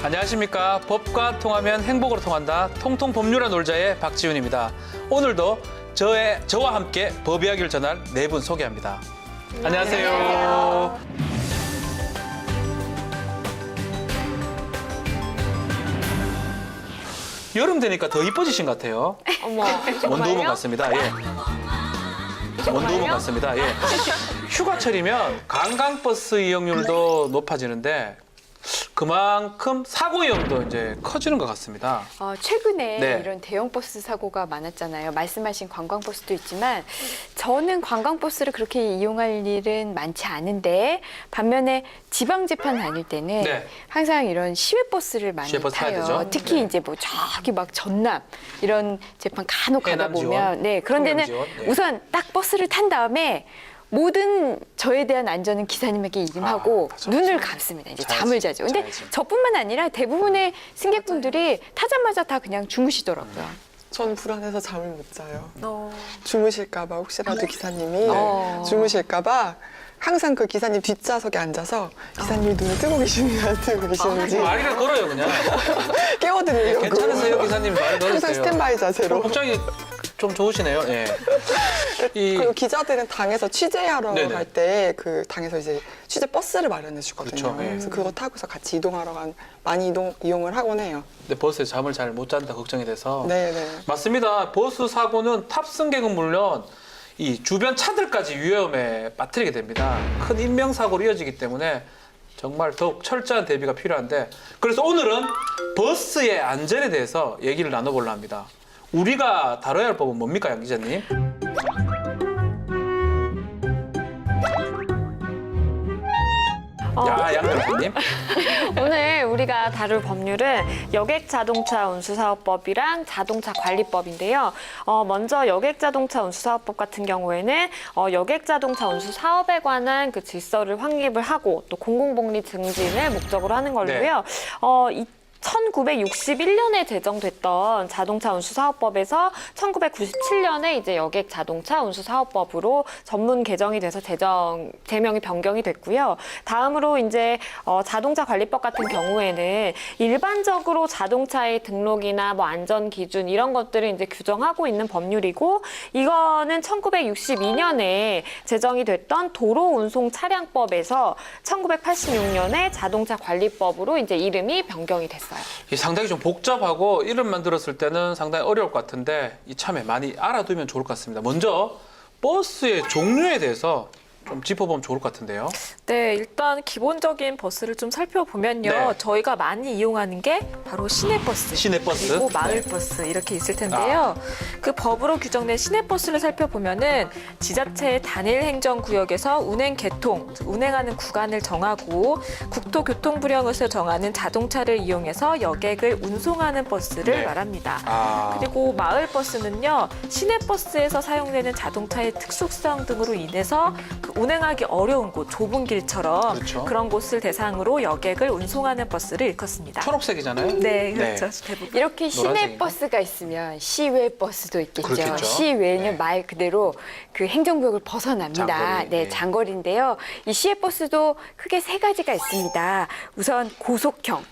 안녕하십니까. 법과 통하면 행복으로 통한다. 통통 법률화 놀자의 박지훈입니다. 오늘도 저와 함께 법 이야기를 전할 네 분 소개합니다. 안녕하세요. 여름 되니까 더 이뻐지신 것 같아요. 어머, 원두우먼 같습니다. 예. 원두우먼 같습니다. 예. 휴가철이면 관광버스 이용률도 높아지는데 그만큼 사고 위험도 이제 커지는 것 같습니다. 최근에 네. 이런 대형 버스 사고가 많았잖아요. 말씀하신 관광버스도 있지만 저는 관광버스를 그렇게 이용할 일은 많지 않은데 반면에 지방재판 다닐 때는 네. 항상 이런 시외버스를 많이 시외버스 타야 타요. 되죠. 특히 네. 이제 뭐 저기 막 전남 이런 재판 간혹 가다 해남 지원, 보면 네 그런 데는 지원, 네. 우선 딱 버스를 탄 다음에 모든 저에 대한 안전은 기사님에게 이름하고 그렇죠. 눈을 감습니다. 이제 자야지, 잠을 자죠. 근데 자야지. 저뿐만 아니라 대부분의 승객분들이 타자마자 다 그냥 주무시더라고요. 전 불안해서 잠을 못 자요. 어. 주무실까봐 혹시라도 기사님이 네. 주무실까봐 항상 그 기사님 뒷좌석에 앉아서 기사님이 눈을 뜨고 계시는지 안 뜨고 계시는지 말이나 걸어요, 그냥. 깨워드리려고. 괜찮으세요, 기사님? 말을 항상 걸으세요. 스탠바이 자세로. 복장이 좀 좋으시네요. 예. 그리고 기자들은 당에서 취재하러 네네. 갈 때 그 당에서 이제 취재 버스를 마련해 주거든요. 그렇죠. 예. 그래서 그거 타고서 같이 이동하러 많이 이용을 하곤 해요. 근데 버스에 잠을 잘 못 잔다 걱정이 돼서. 네네. 맞습니다. 버스 사고는 탑승객은 물론 이 주변 차들까지 위험에 빠뜨리게 됩니다. 큰 인명사고로 이어지기 때문에 정말 더욱 철저한 대비가 필요한데 그래서 오늘은 버스의 안전에 대해서 얘기를 나눠보려 합니다. 우리가 다뤄야 할 법은 뭡니까, 양 기자님? 양 변호사님. 오늘 우리가 다룰 법률은 여객자동차운수사업법이랑 자동차관리법인데요. 먼저 여객자동차운수사업법 같은 경우에는 여객자동차운수사업에 관한 그 질서를 확립을 하고 또 공공복리 증진을 목적으로 하는 걸로요. 1961년에 제정됐던 자동차 운수 사업법에서 1997년에 이제 여객 자동차 운수 사업법으로 전문 개정이 돼서 제명이 변경이 됐고요. 다음으로 이제 자동차 관리법 같은 경우에는 일반적으로 자동차의 등록이나 뭐 안전 기준 이런 것들을 이제 규정하고 있는 법률이고 이거는 1962년에 제정이 됐던 도로 운송 차량법에서 1986년에 자동차 관리법으로 이제 이름이 변경이 됐어요. 상당히 좀 복잡하고 이름만 들었을 때는 상당히 어려울 것 같은데 이참에 많이 알아두면 좋을 것 같습니다. 먼저 버스의 종류에 대해서 좀 짚어보면 좋을 것 같은데요. 네, 일단 기본적인 버스를 좀 살펴보면요. 네. 저희가 많이 이용하는 게 바로 시내버스, 시내버스. 그리고 네. 마을버스 이렇게 있을 텐데요. 그 법으로 규정된 시내버스를 살펴보면은 지자체의 단일 행정구역에서 운행 계통, 즉 운행하는 구간을 정하고 국토교통부령에서 정하는 자동차를 이용해서 여객을 운송하는 버스를 네. 말합니다. 그리고 마을버스는요, 시내버스에서 사용되는 자동차의 특수성 등으로 인해서 그 운행하기 어려운 곳, 좁은 길처럼 그렇죠. 그런 곳을 대상으로 여객을 운송하는 버스를 일컫습니다. 초록색이잖아요. 네, 그렇죠. 대부분. 이렇게 시내 노란색인가? 버스가 있으면 시외 버스도 있겠죠. 그렇겠죠. 시외는 네. 말 그대로 그 행정구역을 벗어납니다. 장거리, 네, 네. 장거리인데요. 이 시외 버스도 크게 세 가지가 있습니다. 우선 고속형,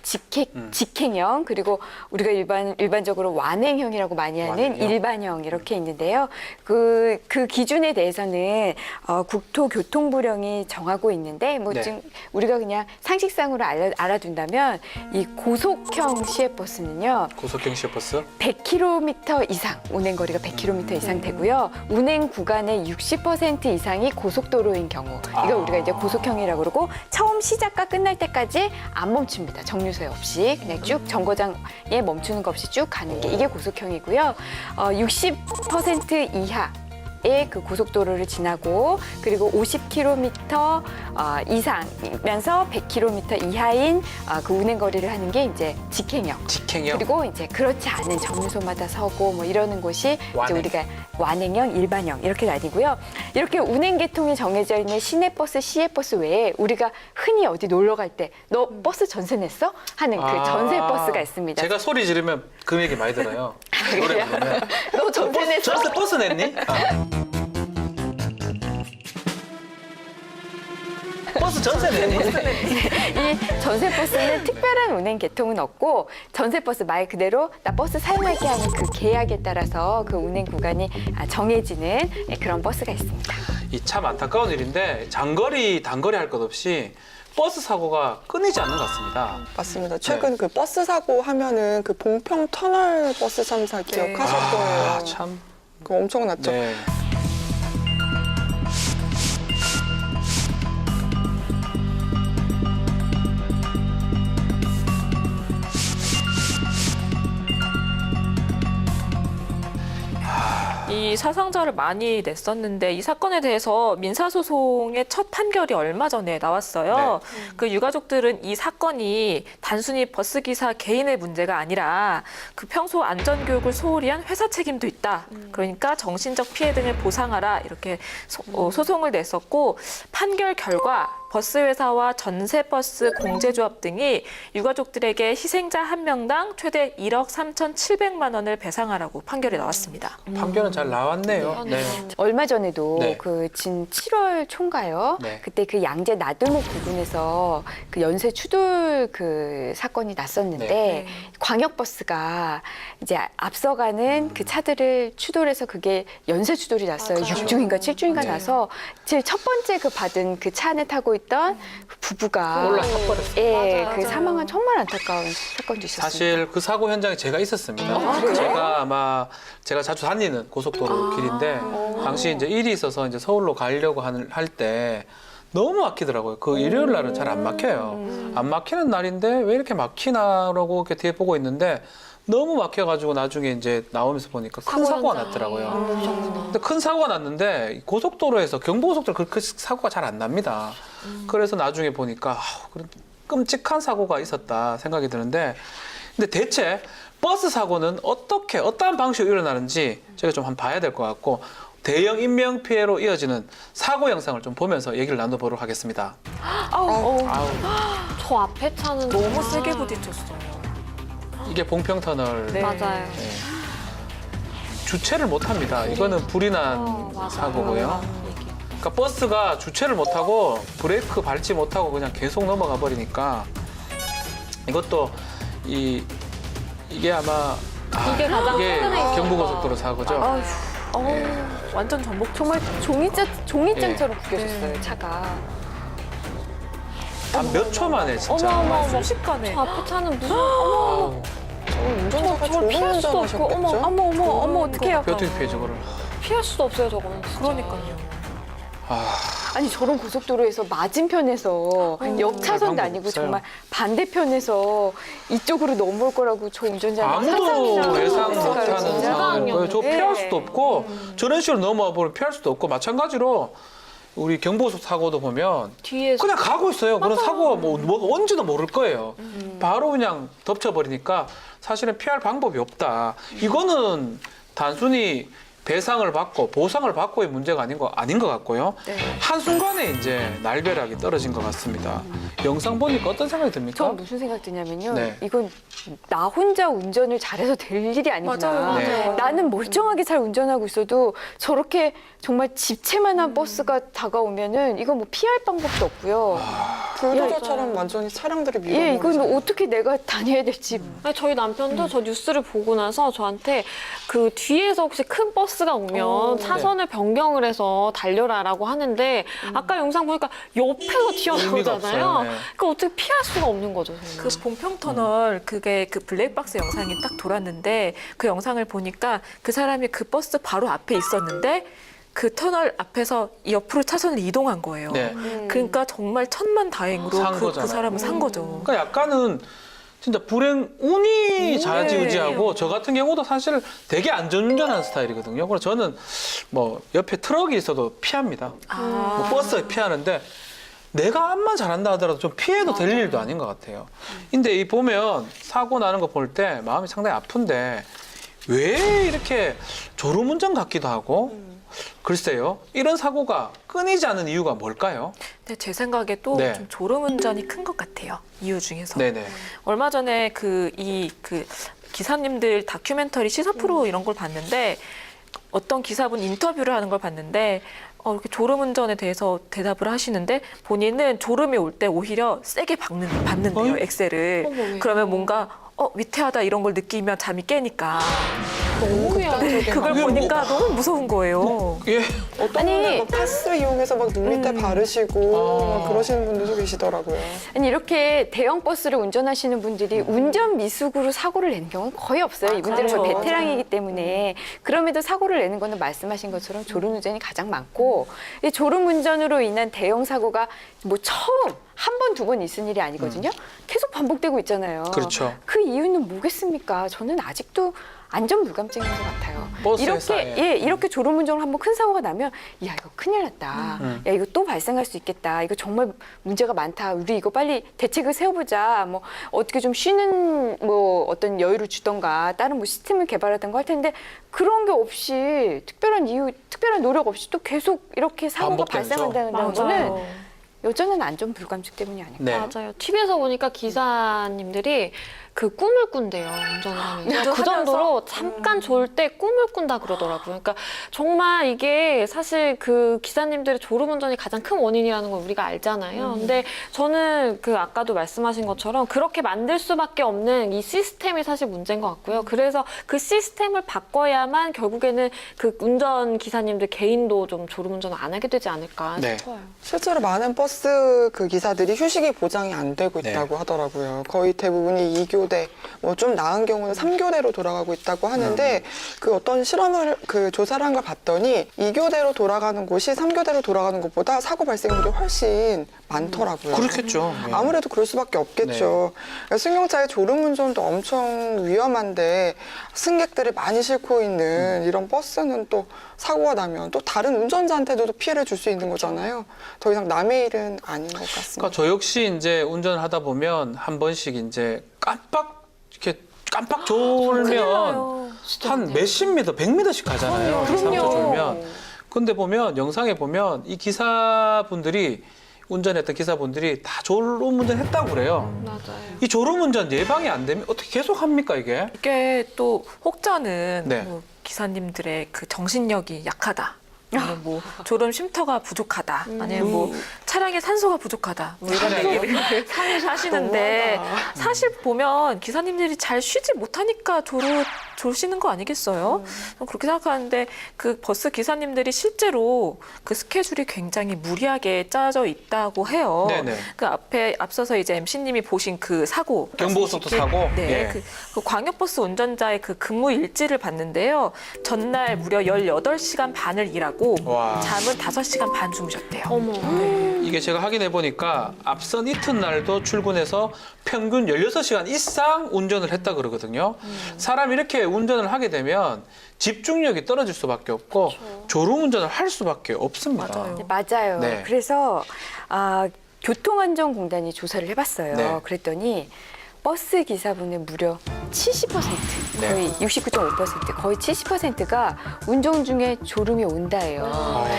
직행형, 그리고 우리가 일반적으로 완행형이라고 많이 하는 완행형? 일반형 이렇게 있는데요. 그 기준에 대해서는 국토교통부령이 정하고 있는데 뭐 네. 지금 우리가 그냥 상식상으로 알아둔다면 이 고속형 시외버스는요. 고속형 시외버스. 100km 이상, 운행 거리가 100km 이상 되고요. 운행 구간의 60% 이상이 고속도로인 경우. 이거 우리가 이제 고속형이라고 그러고 처음 시작과 끝날 때까지 안 멈춥니다. 정류소에 없이 그냥 쭉 정거장에 멈추는 거 없이 쭉 가는 게 이게 고속형이고요. 60% 이하 그 고속도로를 지나고 그리고 50km 이상이면서 100km 이하인 그 운행 거리를 하는 게 이제 직행형. 직행형. 그리고 이제 그렇지 않은 정류소마다 서고 뭐 이러는 곳이 완행. 이제 우리가 완행형, 일반형 이렇게 나뉘고요. 이렇게 운행 계통이 정해져 있는 시내버스, 시외버스 외에 우리가 흔히 어디 놀러 갈 때 너 버스 전세 냈어? 하는 그 전세 버스가 있습니다. 제가 소리 지르면 금액이 많이 들어요. 노래 부르면. 너 전세 냈어? 전세 버스 냈니? 버스 전세네. 이 전세버스는 특별한 운행 계통은 없고 전세버스 말 그대로 나 버스 사용할게 하는 그 계약에 따라서 그 운행 구간이 정해지는 그런 버스가 있습니다. 이 참 안타까운 일인데 장거리, 단거리 할 것 없이 버스 사고가 끊이지 않는 것 같습니다. 맞습니다. 최근 그 버스 사고 하면은 그 봉평 터널 버스 참사 기억하실 거예요. 참. 그거 엄청났죠. 네. 이 사상자를 많이 냈었는데 이 사건에 대해서 민사소송의 첫 판결이 얼마 전에 나왔어요. 그 유가족들은 이 사건이 단순히 버스기사 개인의 문제가 아니라 그 평소 안전교육을 소홀히 한 회사 책임도 있다. 그러니까 정신적 피해 등을 보상하라 이렇게 소송을 냈었고 판결 결과 버스회사와 전세버스 공제조합 등이 유가족들에게 희생자 한 명당 최대 1억 3,700만 원을 배상하라고 판결이 나왔습니다. 판결은 잘 나왔네요. 네. 얼마 전에도 네. 그 진 7월 초인가요? 네. 그때 그 양재 나들목 부근에서 그 연쇄 추돌 그 사건이 났었는데 네. 광역버스가 이제 앞서가는 그 차들을 추돌해서 그게 연쇄 추돌이 났어요. 맞아요. 6중인가 7중인가 네. 나서 제일 첫 번째 그 받은 그 차 안에 타고 있던 그 부부가 올라서 버렸어요. 예, 맞아요. 그 사망한 정말 안타까운 사건도 있었습니다. 사실 그 사고 현장에 제가 있었습니다. 그래요? 제가 자주 다니는 고속도로 길인데 당시 이제 일이 있어서 이제 서울로 가려고 할 때 너무 막히더라고요. 그 일요일 날은 잘 안 막혀요. 안 막히는 날인데 왜 이렇게 막히나라고 이렇게 뒤에 보고 있는데 너무 막혀가지고 나중에 이제 나오면서 보니까 큰 사고가 났더라고요. 근데 큰 사고가 났는데 고속도로에서 경부고속도로 그 사고가 잘 안 납니다. 그래서 나중에 보니까 그런 끔찍한 사고가 있었다 생각이 드는데 근데 대체 버스 사고는 어떠한 방식으로 일어나는지 저희가 좀 한번 봐야 될 것 같고 대형 인명 피해로 이어지는 사고 영상을 좀 보면서 얘기를 나눠보도록 하겠습니다. 아우. 저 앞에 차는 너무 세게 부딪혔어요. 이게 봉평터널 네. 맞아요. 주체를 못합니다. 이거는 불이 난 맞아요. 사고고요. 그러니까 버스가 주체를 못하고 브레이크 밟지 못하고 그냥 계속 넘어가 버리니까 이것도 이게 아마 이게 가장 이게 최근에 경부고속도로 사고죠. 완전 전복 정말 종이장처럼 구겨졌어요, 네. 차가. 한 몇 초 만에 진짜. 어머. 순식간에. 저 앞에 차는 무슨 아우, 운전자가 저걸 피할 수도 없고 졸음운전하셨겠죠? 어머, 어떡해요. 어떻게 피해 저거를. 피할 수도 없어요 저거는. 진짜. 그러니까요. 아니 저런 고속도로에서 맞은편에서 옆 차선도 방법 아니고 없어요. 정말 반대편에서 이쪽으로 넘어올 거라고 저 운전자는 아무도 상상이나 예상 못했어요, 못하는 진짜. 상황이고요. 저 네. 피할 수도 없고 저런 식으로 넘어와 버리면 피할 수도 없고 마찬가지로 우리 경부고속 사고도 보면 뒤에서 그냥 가고 있어요. 그런 사고가 뭐 뭔지도 모를 거예요. 바로 그냥 덮쳐버리니까 사실은 피할 방법이 없다. 이거는 단순히 배상을 받고 보상을 받고의 문제가 아닌 것 같고요. 네. 한순간에 이제 날벼락이 떨어진 것 같습니다. 영상 보니까 어떤 생각이 듭니까? 전 무슨 생각 드냐면요. 네. 이건 나 혼자 운전을 잘해서 될 일이 아니구나. 맞아요. 네. 나는 멀쩡하게 잘 운전하고 있어도 저렇게 정말 집채만한 버스가 다가오면은 이거 뭐 피할 방법도 없고요. 불도저처럼 완전히 차량들이 밀어버리죠. 예, 이건 어떻게 내가 다녀야 될지. 아니, 저희 남편도 저 뉴스를 보고 나서 저한테 그 뒤에서 혹시 큰 버스가 오면 차선을 변경을 해서 달려라라고 하는데 아까 영상 보니까 옆에서 의미가 튀어나오잖아요. 없어요. 네. 그러니까 어떻게 피할 수가 없는 거죠. 저는. 그 봉평터널 그게 그 블랙박스 영상이 딱 돌았는데 그 영상을 보니까 그 사람이 그 버스 바로 앞에 있었는데 그 터널 앞에서 옆으로 차선을 이동한 거예요. 네. 그러니까 정말 천만다행으로 산 그 거잖아요. 사람은 산 거죠. 그러니까 약간은 진짜 불행 운이 좌지우지하고 저 같은 경우도 사실 되게 안전운전하는 스타일이거든요. 그래서 저는 뭐 옆에 트럭이 있어도 피합니다. 뭐 버스에 피하는데 내가 암만 잘한다 하더라도 좀 피해도 될 일도 아닌 것 같아요. 근데 이 보면 사고 나는 거 볼 때 마음이 상당히 아픈데 왜 이렇게 졸음운전 같기도 하고 글쎄요. 이런 사고가 끊이지 않는 이유가 뭘까요? 근데 제 생각에도 네. 좀 졸음운전이 큰 것 같아요. 이유 중에서. 네네. 얼마 전에 그 기사님들 다큐멘터리 시사 프로 이런 걸 봤는데 어떤 기사분 인터뷰를 하는 걸 봤는데 이렇게 졸음운전에 대해서 대답을 하시는데 본인은 졸음이 올 때 오히려 세게 밟는데요, 엑셀을. 그러면 뭔가 위태하다 이런 걸 느끼면 잠이 깨니까. 너무 네, 극단적인 그걸 방법. 보니까 너무 무서운 거예요. 예. 어떤 아니, 분은 뭐 파스 이용해서 막 눈 밑에 바르시고 그러시는 분들도 계시더라고요. 아니 이렇게 대형 버스를 운전하시는 분들이 운전 미숙으로 사고를 내는 경우는 거의 없어요. 이분들은 그렇죠. 거의 베테랑이기 때문에. 그럼에도 사고를 내는 거는 말씀하신 것처럼 졸음운전이 가장 많고, 이 졸음운전으로 인한 대형 사고가 뭐 처음 한 번, 두 번 있은 일이 아니거든요. 계속 반복되고 있잖아요. 그렇죠. 그 이유는 뭐겠습니까? 저는 아직도 안전 불감증인 것 같아요. 버스에서의. 이렇게 졸음운전을 한번 큰 사고가 나면, 야, 이거 큰일 났다. 야, 이거 또 발생할 수 있겠다. 이거 정말 문제가 많다. 우리 이거 빨리 대책을 세워보자. 뭐, 어떻게 좀 쉬는 뭐 어떤 여유를 주던가, 다른 뭐 시스템을 개발하던가 할 텐데, 그런 게 없이, 특별한 이유, 특별한 노력 없이 또 계속 이렇게 사고가 반복되죠. 발생한다는 거는 여전한 안전 불감증 때문이 아닐까. 네. 맞아요. TV에서 보니까 기사님들이 그 꿈을 꾼대요, 운전을 하면서. 그 정도로 잠깐 졸 때 꿈을 꾼다 그러더라고요. 그러니까 정말 이게 사실 그 기사님들의 졸음운전이 가장 큰 원인이라는 걸 우리가 알잖아요. 근데 저는 그 아까도 말씀하신 것처럼 그렇게 만들 수밖에 없는 이 시스템이 사실 문제인 것 같고요. 그래서 그 시스템을 바꿔야만 결국에는 그 운전 기사님들 개인도 좀 졸음운전을 안 하게 되지 않을까 네. 싶어요. 실제로 많은 버스 그 기사들이 휴식이 보장이 안 되고 네. 있다고 하더라고요. 거의 대부분이 2교대, 뭐 좀 나은 경우는 3교대로 돌아가고 있다고 하는데 그 어떤 실험을 그 조사를 한 걸 봤더니 2교대로 돌아가는 곳이 3교대로 돌아가는 것보다 사고 발생률이 훨씬 많더라고요. 그렇겠죠. 예. 아무래도 그럴 수밖에 없겠죠. 승용차의 졸음운전도 엄청 위험한데 승객들이 많이 싣고 있는 이런 버스는 또 사고가 나면 또 다른 운전자한테도 피해를 줄 수 있는 거잖아요. 더 이상 남의 일은 아닌 것 같습니다. 그러니까 저 역시 이제 운전을 하다 보면 한 번씩 이제 깜빡 졸면 한 몇십 미터, 100m씩 가잖아요. 그럼요. 졸면. 근데 보면 영상에 보면 이 기사분들이 운전했던 기사분들이 다 졸음운전 했다고 그래요. 맞아요. 이 졸음운전 예방이 안 되면 어떻게 계속 합니까 이게? 이게 또 혹자는 네. 뭐 기사님들의 그 정신력이 약하다. 아니면 뭐 졸음 쉼터가 부족하다. 아니면 뭐 차량에 산소가 부족하다. 뭐 이런 차량이요? 얘기를 하시는데 너무하다. 사실 보면 기사님들이 잘 쉬지 못하니까 졸시는 거 아니겠어요? 저는 그렇게 생각하는데 그 버스 기사님들이 실제로 그 스케줄이 굉장히 무리하게 짜져 있다고 해요. 네네. 그 앞서서 이제 MC님이 보신 그 사고. 경부고속도 사고? 네. 예. 그 광역버스 운전자의 그 근무 일지를 봤는데요. 전날 무려 18시간 반을 일하고 와. 잠은 5시간 반 주무셨대요. 어머. 이게 제가 확인해 보니까 앞선 이튿날도 출근해서 평균 16시간 이상 운전을 했다 그러거든요. 사람이 이렇게 운전을 하게 되면 집중력이 떨어질 수밖에 없고 졸음운전을 할 수밖에 없습니다. 맞아요. 네, 맞아요. 네. 그래서 교통안전공단이 조사를 해봤어요. 네. 그랬더니 버스 기사분의 무려 70%, 네. 거의 69.5%, 거의 70%가 운전 중에 졸음이 온다예요.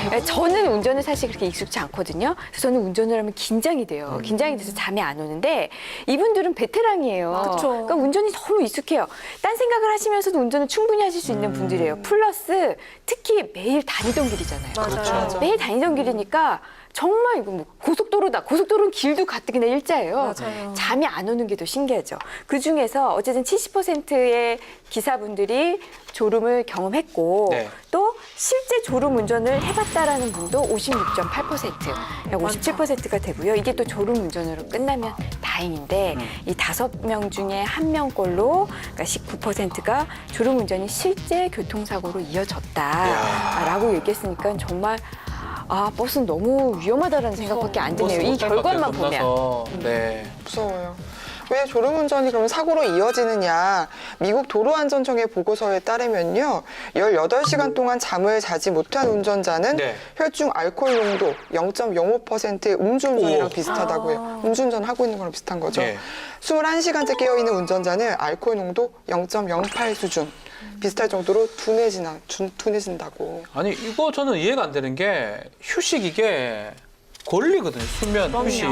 그러니까 저는 운전을 사실 그렇게 익숙치 않거든요. 그래서 저는 운전을 하면 긴장이 돼요. 긴장이 돼서 잠이 안 오는데 이분들은 베테랑이에요. 그쵸. 그러니까 운전이 너무 익숙해요. 딴 생각을 하시면서도 운전을 충분히 하실 수 있는 분들이에요. 플러스 특히 매일 다니던 길이잖아요. 그렇죠. 매일 다니던 길이니까 정말 이거 뭐 고속도로다. 고속도로는 길도 가뜩이나 일자예요. 맞아요. 잠이 안 오는 게 더 신기하죠. 그 중에서 어쨌든 70%의 기사분들이 졸음을 경험했고 네. 또 실제 졸음 운전을 해봤다라는 분도 56.8%, 약 57%가 되고요. 이게 또 졸음 운전으로 끝나면 다행인데 이 5명 중에 1명꼴로 그러니까 19%가 졸음 운전이 실제 교통사고로 이어졌다라고 얘기했으니까 정말 버스는 너무 위험하다는 생각밖에 안 드네요. 이 결과만 보면. 네. 무서워요. 왜 졸음운전이 그럼 사고로 이어지느냐. 미국 도로안전청의 보고서에 따르면요. 18시간 동안 잠을 자지 못한 운전자는 네. 혈중 알코올 농도 0.05%의 음주운전이랑 오. 비슷하다고 해요. 음주운전 하고 있는 거랑 비슷한 거죠. 네. 21시간째 깨어있는 운전자는 알코올 농도 0.08 수준. 비슷할 정도로 둔해진다고. 아니 이거 저는 이해가 안 되는 게 휴식 이게 권리거든요. 수면 휴식.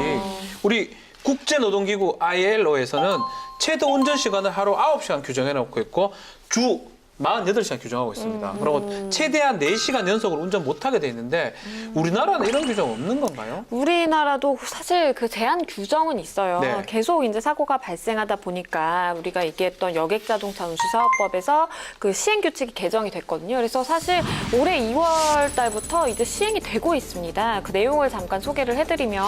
우리 국제노동기구 ILO에서는 최대 운전 시간을 하루 9시간 규정해 놓고 있고 주 48시간 규정하고 있습니다. 그리고 최대한 4시간 연속으로 운전 못하게 돼 있는데 우리나라는 이런 규정 없는 건가요? 우리나라도 사실 그 제한 규정은 있어요. 네. 계속 이제 사고가 발생하다 보니까 우리가 얘기했던 여객자동차 운수사업법에서 그 시행 규칙이 개정이 됐거든요. 그래서 사실 올해 2월 달부터 이제 시행이 되고 있습니다. 그 내용을 잠깐 소개를 해드리면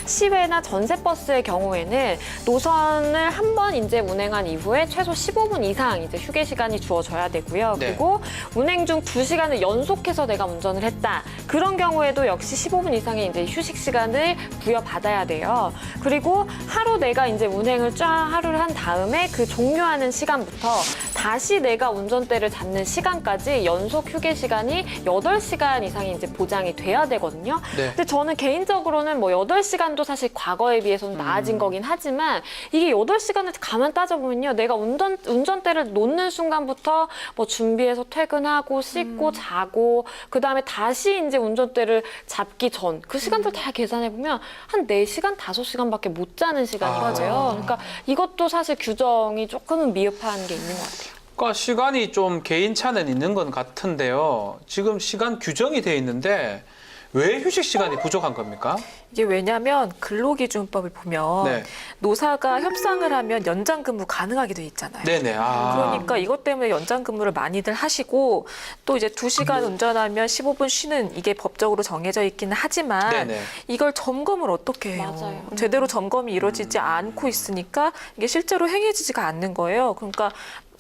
시외나 전세버스의 경우에는 노선을 한 번 이제 운행한 이후에 최소 15분 이상 이제 휴게 시간이 주어져야 되고요. 네. 그리고 운행 중 2시간을 연속해서 내가 운전을 했다. 그런 경우에도 역시 15분 이상의 이제 휴식 시간을 부여받아야 돼요. 그리고 하루 내가 이제 운행을 쫙 하루를 한 다음에 그 종료하는 시간부터 다시 내가 운전대를 잡는 시간까지 연속 휴게 시간이 8시간 이상이 이제 보장이 돼야 되거든요. 네. 근데 저는 개인적으로는 뭐 8시간도 사실 과거에 비해서는 나아진 거긴 하지만 이게 8시간을 가만 따져보면요. 내가 운전대를 놓는 순간부터 뭐 준비해서 퇴근하고 씻고 자고 그다음에 다시 이제 운전대를 잡기 전 그 시간들 다 계산해보면 한 4시간, 5시간밖에 못 자는 시간이거든요. 그러니까 이것도 사실 규정이 조금은 미흡한 게 있는 것 같아요. 그러니까 시간이 좀 개인차는 있는 건 같은데요. 지금 시간 규정이 돼 있는데 왜 휴식 시간이 부족한 겁니까? 이게 왜냐하면 근로기준법을 보면 네. 노사가 협상을 하면 연장 근무 가능하게 돼 있잖아요. 네네. 그러니까 이것 때문에 연장 근무를 많이들 하시고 또 이제 2시간 운전하면 15분 쉬는 이게 법적으로 정해져 있기는 하지만 네네. 이걸 점검을 어떻게 해요? 맞아요. 제대로 점검이 이루어지지 않고 있으니까 이게 실제로 행해지지가 않는 거예요. 그러니까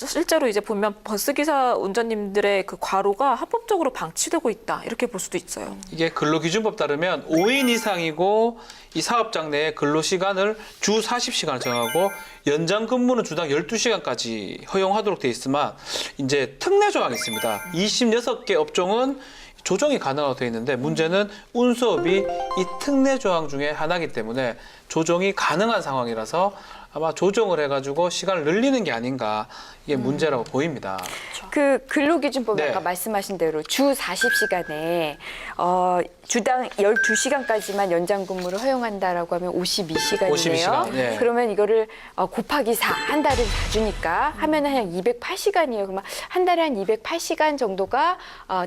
실제로 이제 보면 버스기사 운전님들의 그 과로가 합법적으로 방치되고 있다. 이렇게 볼 수도 있어요. 이게 근로기준법 따르면 5인 이상이고 이 사업장 내에 근로시간을 주 40시간을 정하고 연장 근무는 주당 12시간까지 허용하도록 돼 있지만 이제 특례 조항이 있습니다. 26개 업종은 조정이 가능하다고 돼 있는데 문제는 운수업이 이 특례 조항 중에 하나이기 때문에 조정이 가능한 상황이라서 아마 조정을 해가지고 시간을 늘리는 게 아닌가 이게 문제라고 보입니다. 그 근로기준법에 네. 아까 말씀하신 대로 주 40시간에 주당 12시간까지만 연장 근무를 허용한다라고 하면 52시간이네요. 52시간, 네. 그러면 이거를 곱하기 4, 한 달을 4주니까 하면은 한 208시간이에요. 그러면 한 달에 한 208시간 정도가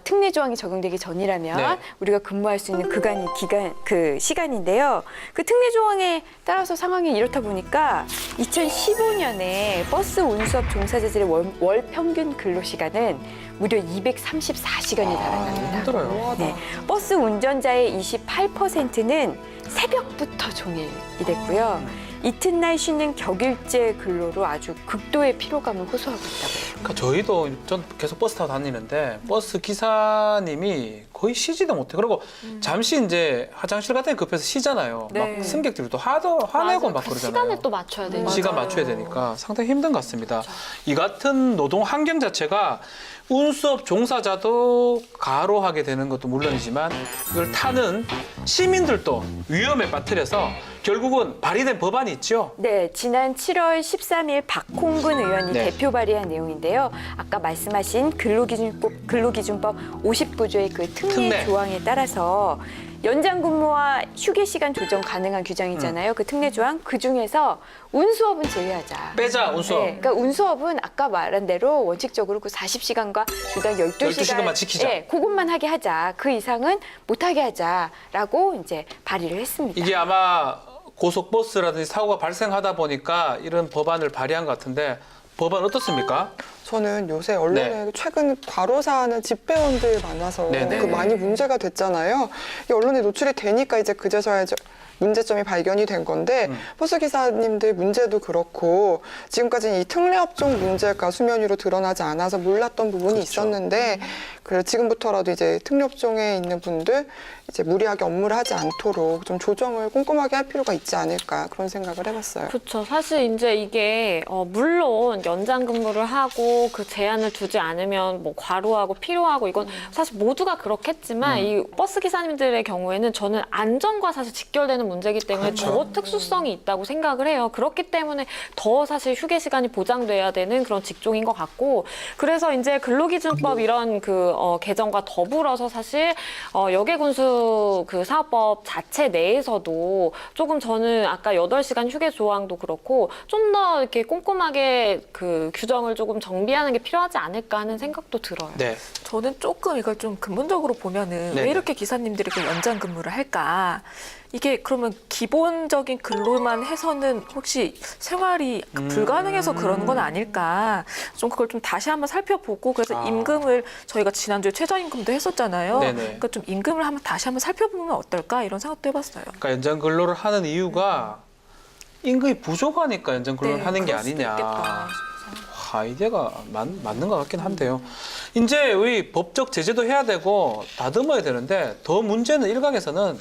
특례 조항이 적용되기 전이라면 네. 우리가 근무할 수 있는 그 시간인데요. 그 특례 조항에 따라서 상황이 이렇다 보니까 2015년에 버스 운수업 종사자들의 월 평균 근로시간은 무려 234시간이 달한답니다. 힘들어요. 네, 버스 운전자의 28%는 새벽부터 종일이 됐고요. 이튿날 쉬는 격일제 근로로 아주 극도의 피로감을 호소하고 있다고요. 그러니까 저희도 전 계속 버스 타고 다니는데 버스 기사님이 거의 쉬지도 못해. 그리고 잠시 이제 화장실 같은 데 급해서 쉬잖아요. 네. 막 승객들이 또 화내고 막 그 그러잖아요. 시간을 또 맞춰야 되니까. 시간 맞춰야 되니까 상당히 힘든 것 같습니다. 이 같은 노동 환경 자체가 운수업 종사자도 가로하게 되는 것도 물론이지만 이걸 타는 시민들도 위험에 빠뜨려서 결국은 발의된 법안이 있죠. 네, 지난 7월 13일 박홍근 의원이 네. 대표 발의한 내용인데요. 아까 말씀하신 근로기준법 59조의 그 특례 특례. 조항에 따라서 연장 근무와 휴게 시간 조정 가능한 규정이잖아요. 그 특례 조항 그 중에서 운수업은 제외하자. 빼자 운수업. 네, 그러니까 운수업은 아까 말한 대로 원칙적으로 그 40시간과 주당 12시간만 지키자. 네, 그것만 하게 하자. 그 이상은 못하게 하자라고 이제 발의를 했습니다. 이게 아마 고속버스라든지 사고가 발생하다 보니까 이런 법안을 발의한 것 같은데 법안 어떻습니까? 저는 요새 언론에 네. 최근 과로사하는 집배원들 많아서 네네. 그 많이 문제가 됐잖아요. 이 언론에 노출이 되니까 이제 그제서야 문제점이 발견이 된 건데 버스 기사님들 문제도 그렇고 지금까지는 이 특례 업종 문제가 수면 위로 드러나지 않아서 몰랐던 부분이 그렇죠. 있었는데 그래서 지금부터라도 이제 특례 업종에 있는 분들 이제 무리하게 업무를 하지 않도록 좀 조정을 꼼꼼하게 할 필요가 있지 않을까 그런 생각을 해봤어요. 그렇죠. 사실 이제 이게 물론 연장 근무를 하고 그 제한을 두지 않으면 뭐 과로하고 피로하고 이건 사실 모두가 그렇겠지만 이 버스 기사님들의 경우에는 저는 안전과 사실 직결되는 문제이기 때문에 그렇죠. 더 특수성이 있다고 생각을 해요. 그렇기 때문에 더 사실 휴게 시간이 보장돼야 되는 그런 직종인 것 같고 그래서 이제 근로기준법 이런 그 개정과 더불어서 사실 여객운수 그 사업법 자체 내에서도 조금 저는 아까 8시간 휴게 조항도 그렇고 좀 더 이렇게 꼼꼼하게 그 규정을 조금 정리 정비하는 게 필요하지 않을까 하는 생각도 들어요. 네. 저는 조금 이걸 좀 근본적으로 보면은 네네. 왜 이렇게 기사님들이 그 연장 근무를 할까? 이게 그러면 기본적인 근로만 해서는 혹시 생활이 불가능해서 그러는 건 아닐까? 좀 그걸 좀 다시 한번 살펴보고 그래서 아. 임금을 저희가 지난주에 최저임금도 했었잖아요. 네네. 그러니까 좀 임금을 한번 다시 한번 살펴보면 어떨까? 이런 생각도 해봤어요. 그러니까 연장 근로를 하는 이유가 임금이 부족하니까 연장 근로를 네, 하는 게 그럴 수도 아니냐. 있겠다. 아이디어가 맞는 것 같긴 한데요. 이제 우리 법적 제재도 해야 되고 다듬어야 되는데 더 문제는 일각에서는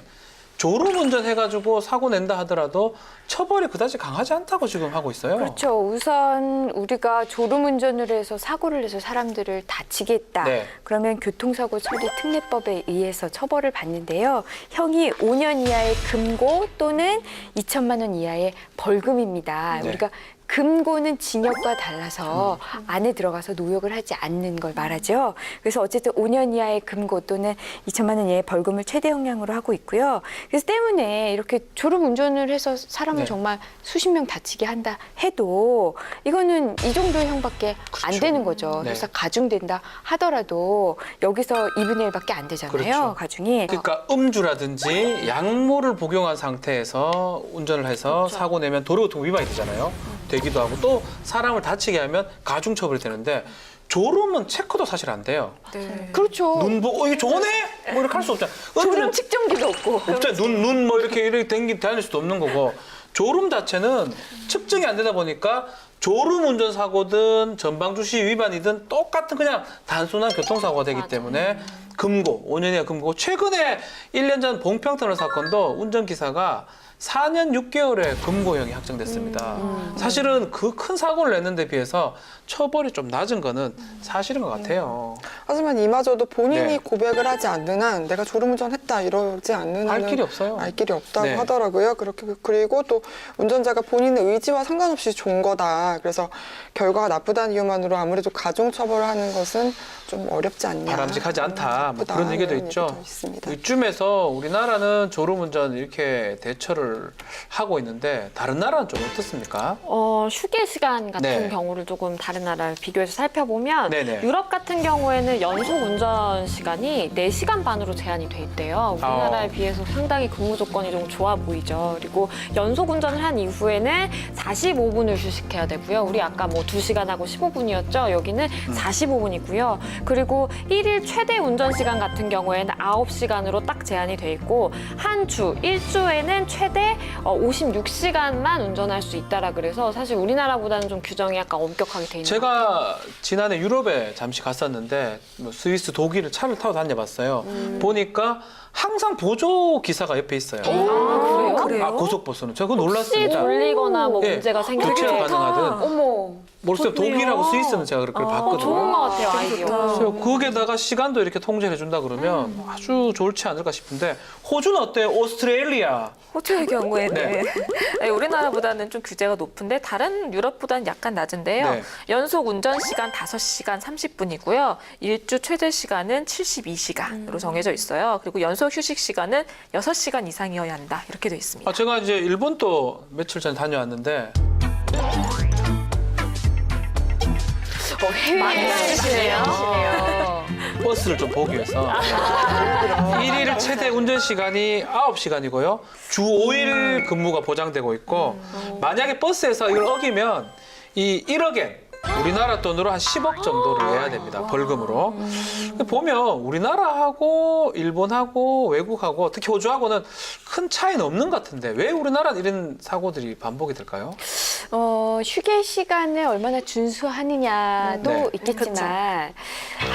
졸음운전 해가지고 사고 낸다 하더라도 처벌이 그다지 강하지 않다고 지금 하고 있어요. 그렇죠. 우선 우리가 졸음운전을 해서 사고를 내서 사람들을 다치게 했다. 네. 그러면 교통사고 처리 특례법에 의해서 처벌을 받는데요. 형이 5년 이하의 금고 또는 2천만 원 이하의 벌금입니다. 네. 우리가 금고는 징역과 달라서 안에 들어가서 노역을 하지 않는 걸 말하죠. 그래서 어쨌든 5년 이하의 금고 또는 2천만 원 이하의 벌금을 최대 형량으로 하고 있고요. 그래서 때문에 이렇게 졸음 운전을 해서 사람을 네. 정말 수십 명 다치게 한다 해도 이거는 이 정도의 형밖에 안 그렇죠. 되는 거죠. 네. 그래서 가중된다 하더라도 여기서 2분의 1밖에 안 되잖아요. 그렇죠. 가중이. 그러니까 음주라든지 약물을 복용한 상태에서 운전을 해서 그렇죠. 사고 내면 도로교통 위반이 되잖아요. 되기도 하고 또 사람을 다치게 하면 가중처벌이 되는데 졸음은 체크도 사실 안 돼요. 네. 그렇죠. 눈 보고 이게 좋네? 뭐 이렇게 할 수 없잖아. 졸음 측정기도 없고. 없잖아. 눈 뭐 이렇게 다닐 수도 없는 거고. 졸음 자체는 측정이 안 되다 보니까 졸음 운전 사고든 전방주시 위반이든 똑같은 그냥 단순한 교통사고가 되기 때문에 금고, 5년 이하 금고. 최근에 1년 전 봉평터널 사건도 운전기사가 4년 6개월의 금고형이 확정됐습니다. 사실은 그 큰 사고를 냈는데 비해서 처벌이 좀 낮은 거는 사실인 것 같아요. 하지만 이마저도 본인이 네. 고백을 하지 않는 한 내가 졸음운전했다 이러지 않는 알 한은 길이 없어요. 알 길이 없다고 네. 하더라고요. 그리고 또 운전자가 본인의 의지와 상관없이 준 거다. 그래서 결과가 나쁘다는 이유만으로 아무래도 가중처벌을 하는 것은 좀 어렵지 않냐. 바람직하지 않다. 뭐 그런 얘기도 있죠. 있습니다. 이쯤에서 우리나라는 졸음운전 이렇게 대처를 하고 있는데 다른 나라는 좀 어떻습니까? 휴게 시간 같은 네. 경우를 조금 다른 나라를 비교해서 살펴보면 네네. 유럽 같은 경우에는 연속 운전 시간이 4시간 반으로 제한이 돼 있대요. 우리나라에 비해서 상당히 근무 조건이 좀 좋아 보이죠. 그리고 연속 운전을 한 이후에는 45분을 휴식해야 되고요. 우리 아까 뭐 2시간 하고 15분이었죠. 여기는 45분이고요. 그리고 1일 최대 운전 시간 같은 경우에는 9시간으로 딱 제한이 돼 있고 한 주, 1주에는 최대 56시간만 운전할 수 있다라 그래서 사실 우리나라보다는 좀 규정이 약간 엄격하게 돼 있는 것 같아요. 제가 지난해 유럽에 잠시 갔었는데 뭐 스위스, 독일을 차를 타고 다녀봤어요. 보니까 항상 보조 기사가 옆에 있어요. 그래요? 그래요? 고속버스는. 제가 그거 혹시 놀랐습니다. 졸리거나 뭐 예, 문제가 생길 교체가 때 가능하든. 어머. 모르겠어요. 좋네요. 독일하고 스위스는 제가 그렇게 봤거든요. 좋은 것 같아요, 아이디어. 그래서 거기에다가 시간도 이렇게 통제해 준다 그러면 아주 좋지 않을까 싶은데 호주는 어때요? 오스트레일리아. 호주의 경우에는 네. 네, 우리나라보다는 좀 규제가 높은데 다른 유럽보다는 약간 낮은데요. 네. 연속 운전 시간 5시간 30분이고요. 일주 최대 시간은 72시간으로 정해져 있어요. 그리고 연속 휴식 시간은 6시간 이상이어야 한다. 이렇게 돼 있습니다. 제가 이제 일본도 며칠 전에 다녀왔는데 많이 다니시네요. 버스를 좀 보기 위해서 1일 최대 운전 시간이 9시간이고요. 주 5일 근무가 보장되고 있고 만약에 버스에서 이걸 어기면 이 1억엔 우리나라 돈으로 한 10억 정도를 내야 됩니다. 벌금으로. 보면 우리나라하고 일본하고 외국하고 특히 호주하고는 큰 차이는 없는 것 같은데 왜 우리나라는 이런 사고들이 반복이 될까요? 휴게 시간을 얼마나 준수하느냐도 네. 있겠지만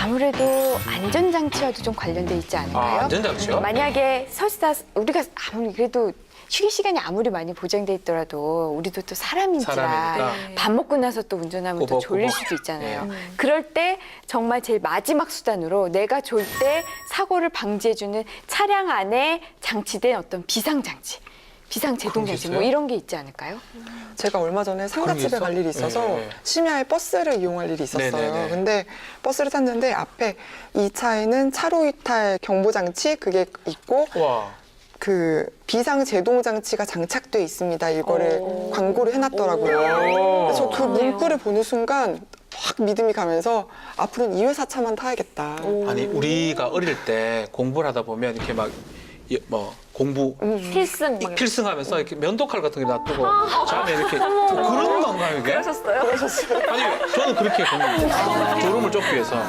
아무래도 안전장치와도 좀 관련돼 있지 않을까요? 안전장치요? 만약에 설사 우리가 아무리 그래도 휴게 시간이 아무리 많이 보장돼 있더라도 우리도 또 사람인지라 사람이니까. 밥 먹고 나서 또 운전하면 또 졸릴 꾸벅꾸벅. 수도 있잖아요. 그럴 때 정말 제일 마지막 수단으로 내가 졸 때 사고를 방지해주는 차량 안에 장치된 어떤 비상장치, 비상제동장치 뭐 있어요? 이런 게 있지 않을까요? 제가 얼마 전에 상가집에 있어? 갈 일이 있어서 네. 심야에 버스를 이용할 일이 있었어요. 네네네. 근데 버스를 탔는데 앞에 이 차에는 차로 이탈 경보 장치 그게 있고 와. 그 비상 제동 장치가 장착돼 있습니다. 이거를 광고를 해놨더라고요. 오. 그래서 그 문구를 보는 순간 확 믿음이 가면서 앞으로는 2회사 차만 타야겠다. 아니 우리가 어릴 때 공부를 하다 보면 이렇게 막 뭐 공부 필승 막 이렇게. 필승하면서 이렇게 면도칼 같은 게 놔두고 자면 이렇게 그런 건가요 이게? 그러셨어요? 아니 저는 그렇게 공부 졸음을 쫓기 위해서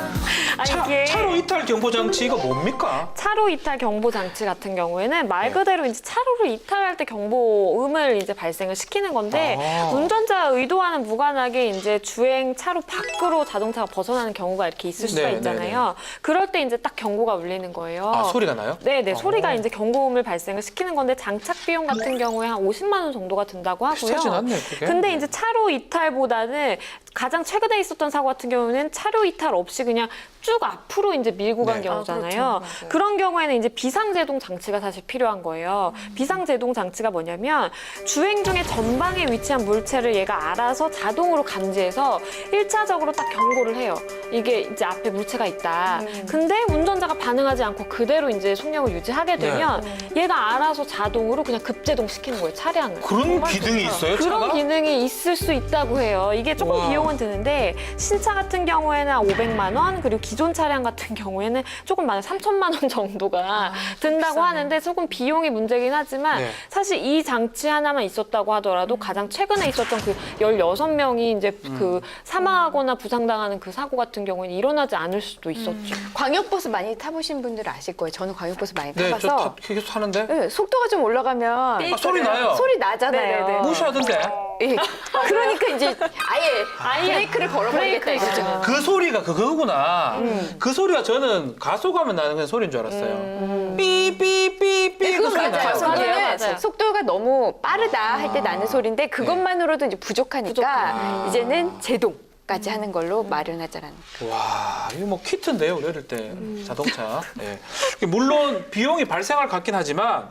이게 차로 이탈 경보 장치 이거 뭡니까? 차로 이탈 경보 장치 같은 경우에는 말 그대로 이제 차로를 이탈할 때 경보음을 이제 발생을 시키는 건데 아. 운전자 의도와는 무관하게 이제 주행 차로 밖으로 자동차가 벗어나는 경우가 이렇게 있을 수가 네, 있잖아요. 그럴 때 이제 딱 경고가 울리는 거예요. 아 소리가 나요? 네네 소리가 이제 경고음을 발생을 시키는 건데 장착 비용 같은 경우에 한 50만 원 정도가 든다고 하고요. 비싸진 않네 그게. 근데 이제 차로 이탈보다는 가장 최근에 있었던 사고 같은 경우는 차로 이탈 없이 그냥 쭉 앞으로 이제 밀고 간 네. 경우잖아요. 그렇죠. 맞아요. 그런 경우에는 이제 비상제동 장치가 사실 필요한 거예요. 비상제동 장치가 뭐냐면 주행 중에 전방에 위치한 물체를 얘가 알아서 자동으로 감지해서 1차적으로 딱 경고를 해요. 이게 이제 앞에 물체가 있다. 근데 운전자가 반응하지 않고 그대로 이제 속력을 유지하게 되면 얘가 알아서 자동으로 그냥 급제동 시키는 거예요, 차량을. 그런 기능이 있어요 그런 차가? 기능이 있을 수 있다고 해요. 이게 조금 우와. 비용은 드는데 신차 같은 경우에는 한 500만 원 그리고 기존 차량 같은 경우에는 조금 많아 3천만 원 정도가 든다고 비싸네. 하는데 조금 비용이 문제긴 하지만 네. 사실 이 장치 하나만 있었다고 하더라도 가장 최근에 있었던 그 16명이 이제 그 사망하거나 부상당하는 그 사고 같은 경우는 일어나지 않을 수도 있었죠. 광역버스 많이 타보신 분들은 아실 거예요. 저는 광역버스 많이 네, 저 타봐서 계속 타는데 네, 속도가 좀 올라가면 아, 소리 나요. 소리 나잖아요. 네네네. 무시하던데 예. 그러니까 이제 아예 브레이크를 걸어버리겠다 이거죠. 그 소리가 그거구나. 그 소리가 저는 가속하면 나는 그냥 소리인 줄 알았어요. 삐삐삐삐 그 그건 소리 맞아요. 나요. 맞아요. 그거는 속도가 너무 빠르다 할 때 나는 소리인데 그것만으로도 이제 부족하니까 이제는 제동까지 하는 걸로 마련하자라는. 와, 이거 뭐 키트인데요, 우리 어릴 때 자동차. 예. 물론 비용이 발생할 것 같긴 하지만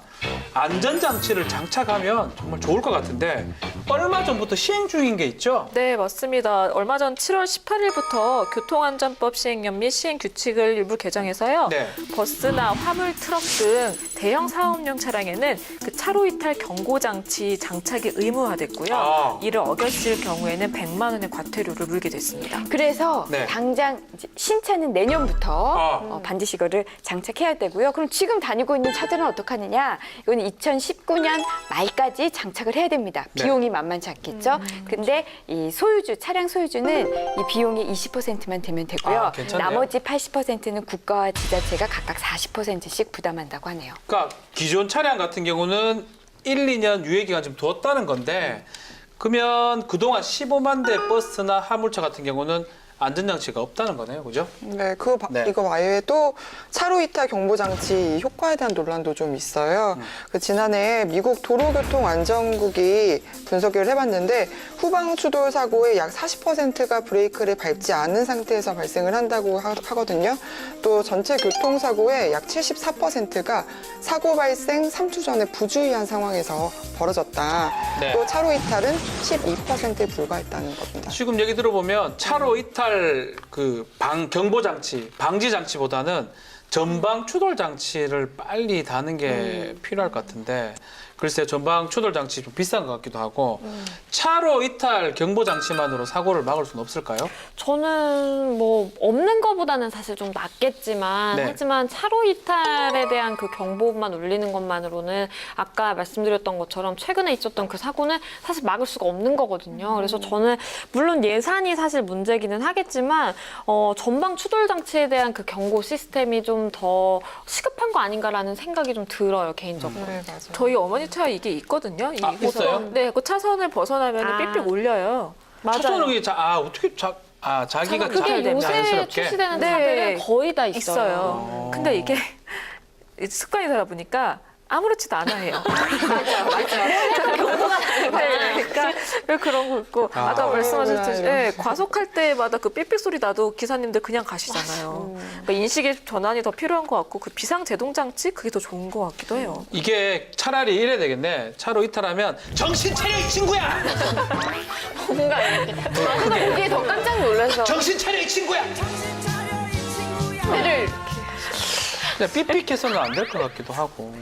안전장치를 장착하면 정말 좋을 것 같은데 얼마 전부터 시행 중인 게 있죠? 네, 맞습니다. 얼마 전 7월 18일부터 교통안전법 시행령 및 시행 규칙을 일부 개정해서요. 네. 버스나 화물 트럭 등 대형 사업용 차량에는 그 차로 이탈 경고 장치 장착이 의무화됐고요. 아. 이를 어겼을 경우에는 100만 원의 과태료를 물게 됐습니다. 그래서 네. 당장 이제 신차는 내년부터 아. 반드시 이거를 장착해야 되고요. 그럼 지금 다니고 있는 차들은 어떻게 하느냐? 이건 2019년 말까지 장착을 해야 됩니다. 네. 비용이 만만치 않겠죠? 근데 이 소유주, 차량 소유주는 이 비용의 20%만 되면 되고요. 아, 괜찮네요. 나머지 80%는 국가와 지자체가 각각 40%씩 부담한다고 하네요. 그러니까 기존 차량 같은 경우는 1, 2년 유예기간 좀 두었다는 건데 그러면 그동안 15만 대 버스나 화물차 같은 경우는 안전장치가 없다는 거네요, 그죠? 네, 네. 이거 외에도 차로 이탈 경보 장치 효과에 대한 논란도 좀 있어요. 그 지난해 미국 도로교통안전국이 분석을 해봤는데 후방 추돌 사고의 약 40%가 브레이크를 밟지 않은 상태에서 발생을 한다고 하거든요. 또 전체 교통사고의 약 74%가 사고 발생 3주 전에 부주의한 상황에서 벌어졌다. 네. 또 차로 이탈은 12%에 불과했다는 겁니다. 지금 얘기 들어보면 차로 이탈 경보 장치, 방지 장치보다는 전방 추돌 장치를 빨리 다는 게 필요할 것 같은데 글쎄 전방 추돌 장치 좀 비싼 것 같기도 하고 차로 이탈 경보 장치만으로 사고를 막을 수는 없을까요? 저는 뭐 없는 것보다는 사실 좀 낫겠지만 네. 하지만 차로 이탈에 대한 그 경보음만 울리는 것만으로는 아까 말씀드렸던 것처럼 최근에 있었던 그 사고는 사실 막을 수가 없는 거거든요. 그래서 저는 물론 예산이 사실 문제기는 하겠지만 전방 추돌 장치에 대한 그 경고 시스템이 좀 더 시급한 거 아닌가라는 생각이 좀 들어요, 개인적으로. 네, 맞아요. 저희 어머니 차 이게 있거든요. 이 아, 있어요? 네, 그 차선을 벗어나면 아. 삑삑 울려요. 차선을 어떻게 자기가 그게 요새 자연스럽게 출시되는 네. 차들은 거의 다 있어요. 있어요. 근데 이게 습관이 되다 보니까 아무렇지도 않아 해요. 네, 그러니까 왜 그런 거 있고 아. 아까 말씀하셨듯이 그러구나, 네, 과속할 때마다 그 삑삑 소리 나도 기사님들 그냥 가시잖아요. 그러니까 인식의 전환이 더 필요한 것 같고 그 비상 제동 장치 그게 더 좋은 것 같기도 해요. 이게 차라리 이래야 되겠네. 차로 이탈하면 정신 차려 이 친구야! 뭔가 저는 거기에 더 깜짝 놀라서 정신 차려 이 친구야! 차를 그냥 삑삑해서는 안 될 것 같기도 하고.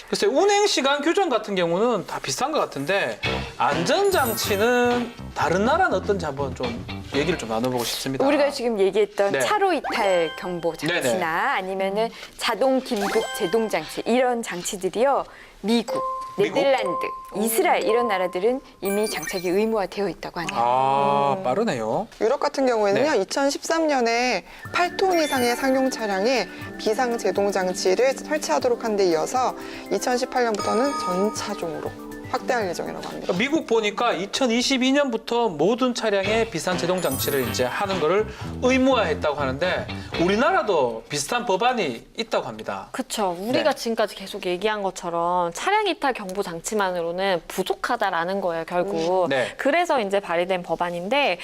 글쎄 운행 시간 규정 같은 경우는 다 비슷한 것 같은데 안전장치는 다른 나라는 어떤지 한번 좀 얘기를 좀 나눠보고 싶습니다. 우리가 지금 얘기했던 네. 차로 이탈 경보 장치나 네네. 아니면은 자동 긴급 제동 장치 이런 장치들이요. 미국, 네덜란드, 이스라엘 이런 나라들은 이미 장착이 의무화되어 있다고 하네요. 아, 빠르네요. 유럽 같은 경우에는요, 네. 2013년에 8톤 이상의 상용 차량에 비상 제동 장치를 설치하도록 한 데 이어서 2018년부터는 전 차종으로 확대할 예정이라고 합니다. 미국 보니까 2022년부터 모든 차량에 비상 제동 장치를 이제 하는 거를 의무화했다고 하는데 우리나라도 비슷한 법안이 있다고 합니다. 그렇죠. 우리가 네. 지금까지 계속 얘기한 것처럼 차량 이탈 경보 장치만으로는 부족하다라는 거예요, 결국. 네. 그래서 이제 발의된 법안인데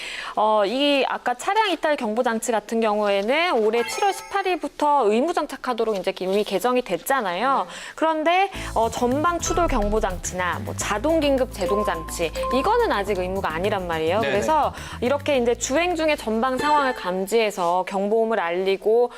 이 아까 차량 이탈 경보 장치 같은 경우에는 올해 7월 18일부터 의무 장착하도록 이제 이미 개정이 됐잖아요. 그런데 전방 추돌 경보 장치나 뭐 자동 긴급 제동 장치 이거는 아직 의무가 아니란 말이에요. 네네. 그래서 이렇게 이제 주행 중에 전방 상황을 감지해서 경보음을 알리고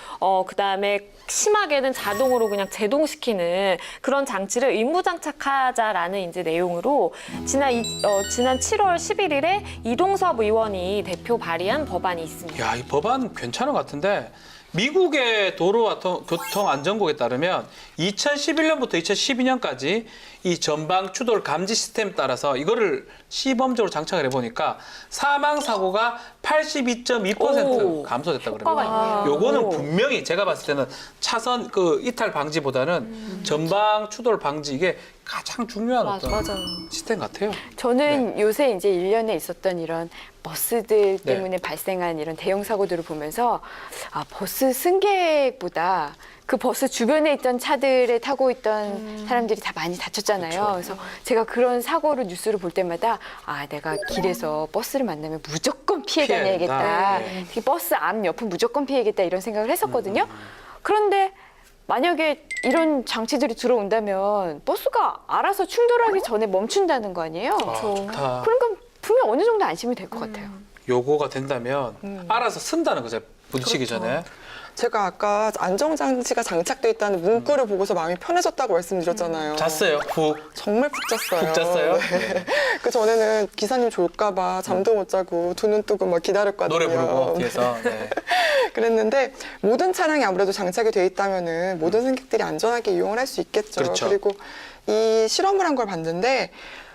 그다음에 심하게는 자동으로 그냥 제동시키는 그런 장치를 의무 장착하자라는 이제 내용으로 지난 7월 11일에 이동섭 의원이 대표 발의한 법안이 있습니다. 야, 이 법안 괜찮은 것 같은데 미국의 도로와 교통안전국에 따르면 2011년부터 2012년까지 이 전방 추돌 감지 시스템에 따라서 이거를 시범적으로 장착을 해보니까 사망 사고가 82.2% 감소됐다고 효과가 그래요. 있네요. 요거는 분명히 제가 봤을 때는 차선 그 이탈 방지보다는 전방 추돌 방지 이게 가장 중요한 어떤 맞아요. 시스템 같아요. 저는 요새 이제 일련에 있었던 이런 버스들 때문에 발생한 이런 대형 사고들을 보면서 아, 버스 승객보다 그 버스 주변에 있던 차들에 타고 있던 사람들이 다 많이 다쳤잖아요. 그래서 제가 그런 사고를 뉴스를 볼 때마다 아, 내가 길에서 버스를 만나면 무조건 피해 다녀야겠다. 피해야겠다. 네. 특히 버스 앞 옆은 무조건 피해야겠다 이런 생각을 했었거든요. 그런데 만약에 이런 장치들이 들어온다면 버스가 알아서 충돌하기 전에 멈춘다는 거 아니에요? 아, 좋다. 그러니까 분명 어느 정도 안심이 될 것 같아요. 요거가 된다면 알아서 쓴다는 거죠. 부딪히기 전에. 제가 아까 안전장치가 장착돼 있다는 문구를 보고서 마음이 편해졌다고 말씀드렸잖아요. 잤어요. 푹. 정말 푹 잤어요. 푹 잤어요? 네. 그 전에는 기사님 졸까봐 잠도 못 자고 두 눈 뜨고 막 기다렸거든요. 노래 부르고 뒤에서. 네. 그랬는데 모든 차량이 아무래도 장착이 돼 있다면은 모든 승객들이 안전하게 이용을 할 수 있겠죠. 그렇죠. 그리고 이 실험을 한 걸 봤는데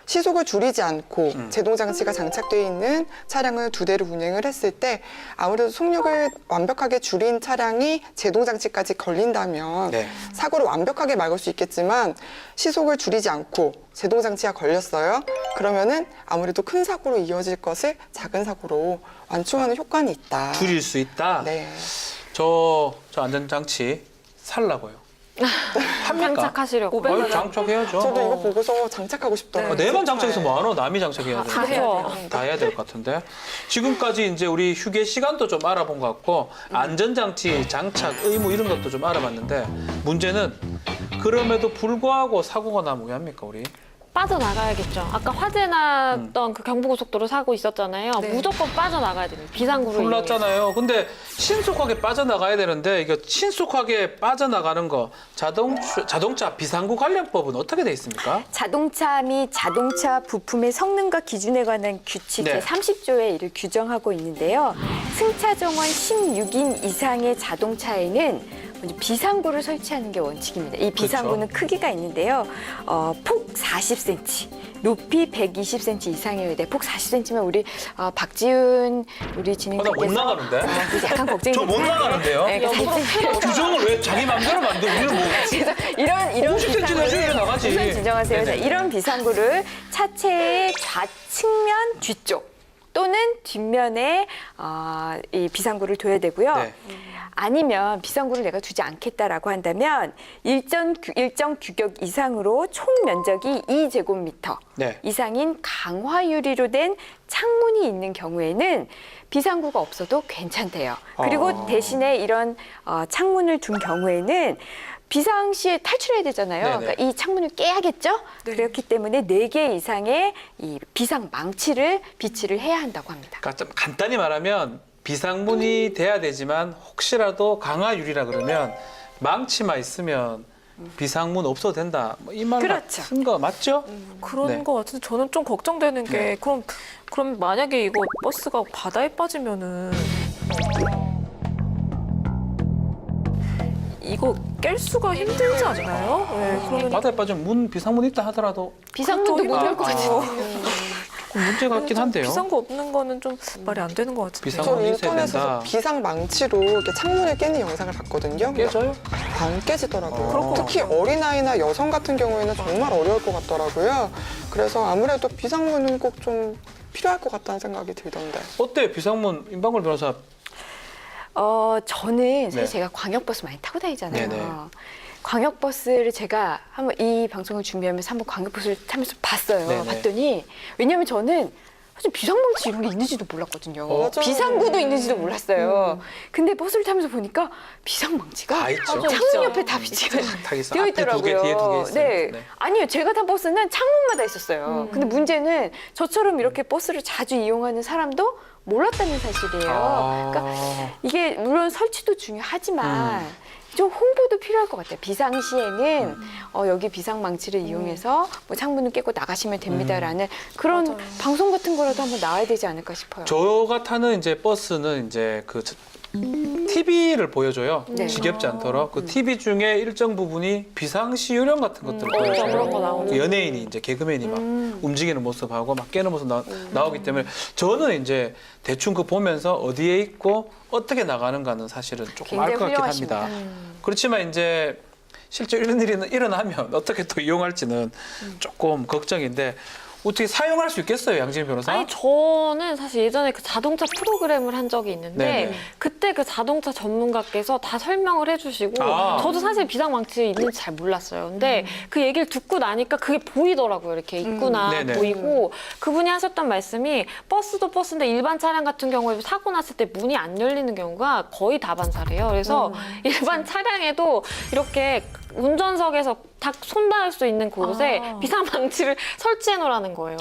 시속을 줄이지 않고 제동 장치가 장착되어 있는 차량을 2대를 운행을 했을 때 아무래도 속력을 완벽하게 줄인 차량이 제동 장치까지 걸린다면 네. 사고를 완벽하게 막을 수 있겠지만 시속을 줄이지 않고 제동 장치가 걸렸어요. 그러면은 아무래도 큰 사고로 이어질 것을 작은 사고로 완충하는 효과는 있다. 줄일 수 있다. 네. 저 안전장치 살라고요. 합니까? 장착하시려고. 아유, 장착해야죠. 저도 이거 보고서 장착하고 싶더라고요. 네번 장착해서 뭐하노? 남이 장착해야 다 되는데. 해야 돼요. 다 해야 될 것 같은데. 지금까지 이제 우리 휴게 시간도 좀 알아본 것 같고 안전장치 장착 의무 이런 것도 좀 알아봤는데 문제는 그럼에도 불구하고 사고가 나면 왜 합니까 우리? 빠져나가야겠죠. 아까 화재 났던 그 경부고속도로 사고 있었잖아요. 네. 무조건 빠져나가야 됩니다. 비상구로 이용해서. 불났잖아요. 근데 신속하게 빠져나가야 되는데 이거 신속하게 빠져나가는 거 자동차 비상구 관련법은 어떻게 돼 있습니까? 자동차 및 자동차 부품의 성능과 기준에 관한 규칙 네. 제30조에 이를 규정하고 있는데요. 승차 정원 16인 이상의 자동차에는 먼저 비상구를 설치하는 게 원칙입니다. 이 비상구는 크기가 있는데요. 폭 40cm, 높이 120cm 이상이어야 돼. 폭 40cm면 우리 박지훈 우리 나 진행자께서 못 나가는데? 약간 걱정이 저 못 되지만 나가는데요? 네, 그 40cm. 규정을 왜 자기 마음대로 만들어? 우리는 뭐 그래서 이런 50cm 내주면 나가지. 우선 진정하세요. 네네. 이런 비상구를 차체의 좌측면 뒤쪽 또는 뒷면에 이 비상구를 둬야 되고요. 네. 아니면 비상구를 내가 두지 않겠다라고 한다면 일정 규격 이상으로 총 면적이 2제곱미터 네. 이상인 강화 유리로 된 창문이 있는 경우에는 비상구가 없어도 괜찮대요. 그리고 대신에 이런 창문을 둔 경우에는 비상시에 탈출해야 되잖아요. 네네. 그러니까 이 창문을 깨야겠죠. 그렇기 때문에 4개 이상의 이 비상 망치를 비치를 해야 한다고 합니다. 그러니까 좀 간단히 말하면 비상문이 돼야 되지만 혹시라도 강화 유리라 그러면 망치만 있으면 비상문 없어도 된다. 뭐 이 말 그렇죠. 같은 거 맞죠? 그런 네. 거 같은데 저는 좀 걱정되는 게 네. 그럼 만약에 이거 버스가 바다에 빠지면은 이거 깰 수가 힘들지 않나요? 네, 그러면 바다에 빠지면 비상문 있다 하더라도 비상문도 못 열 것 같아요. 문제 같긴 한데요. 비상구 없는 거는 좀 말이 안 되는 것 같은데. 비상- 저 상황이 있어야 인터넷에서 된다. 비상 망치로 이렇게 창문을 깨는 영상을 봤거든요. 깨져요? 안 깨지더라고요. 그럴 것 특히 어린아이나 여성 같은 경우에는 정말 어려울 것 같더라고요. 그래서 아무래도 비상문은 꼭 좀 필요할 것 같다는 생각이 들던데. 어때 비상문 임방글 변호사? 저는 사실 네. 제가 광역버스 많이 타고 다니잖아요. 네네. 광역버스를 제가 한번 이 방송을 준비하면서 한번 광역버스를 타면서 봤어요. 네네. 봤더니 왜냐면 저는 사실 비상망치 이런 게 있는지도 몰랐거든요. 맞아요. 비상구도 있는지도 몰랐어요. 근데 버스를 타면서 보니까 비상망치가 다 있죠. 창문 옆에 다 비치가 다 있어. 되어 앞에 2개, 있더라고요. 뒤에 2개 있어요. 네. 아니요, 제가 탄 버스는 창문마다 있었어요. 근데 문제는 저처럼 이렇게 버스를 자주 이용하는 사람도 몰랐다는 사실이에요. 그러니까 이게 물론 설치도 중요하지만 좀 홍보도 필요할 것 같아요. 비상시에는 여기 비상망치를 이용해서 뭐 창문을 깨고 나가시면 됩니다라는 그런 맞아요. 방송 같은 거라도 한번 나와야 되지 않을까 싶어요. 저가 타는 이제 버스는 이제 그 TV를 보여줘요. 네. 지겹지 않도록 그 TV 중에 일정 부분이 비상시 요령 같은 것들을 보여줘요. 그런 거 나오는 그 연예인이 이제 개그맨이 막 움직이는 모습하고 막 깨는 모습 나오기 때문에 저는 이제 대충 그 보면서 어디에 있고 어떻게 나가는가는 사실은 조금 알 것 굉장히 같긴 합니다. 훌륭하십니다. 그렇지만 이제 실제 이런 일이 일어나면 어떻게 또 이용할지는 조금 걱정인데 어떻게 사용할 수 있겠어요, 양진 변호사? 아니 저는 사실 예전에 그 자동차 프로그램을 한 적이 있는데 네네. 그때 그 자동차 전문가께서 다 설명을 해주시고 아. 저도 사실 비상망치 있는지 잘 몰랐어요. 근데 그 얘기를 듣고 나니까 그게 보이더라고요. 이렇게 있구나 네네. 보이고 그분이 하셨던 말씀이 버스도 버스인데 일반 차량 같은 경우에 사고 났을 때 문이 안 열리는 경우가 거의 다반사래요. 그래서 일반 차량에도 이렇게 운전석에서 다 손 닿을 수 있는 곳에 비상망치를 설치해 놓으라는 거예요.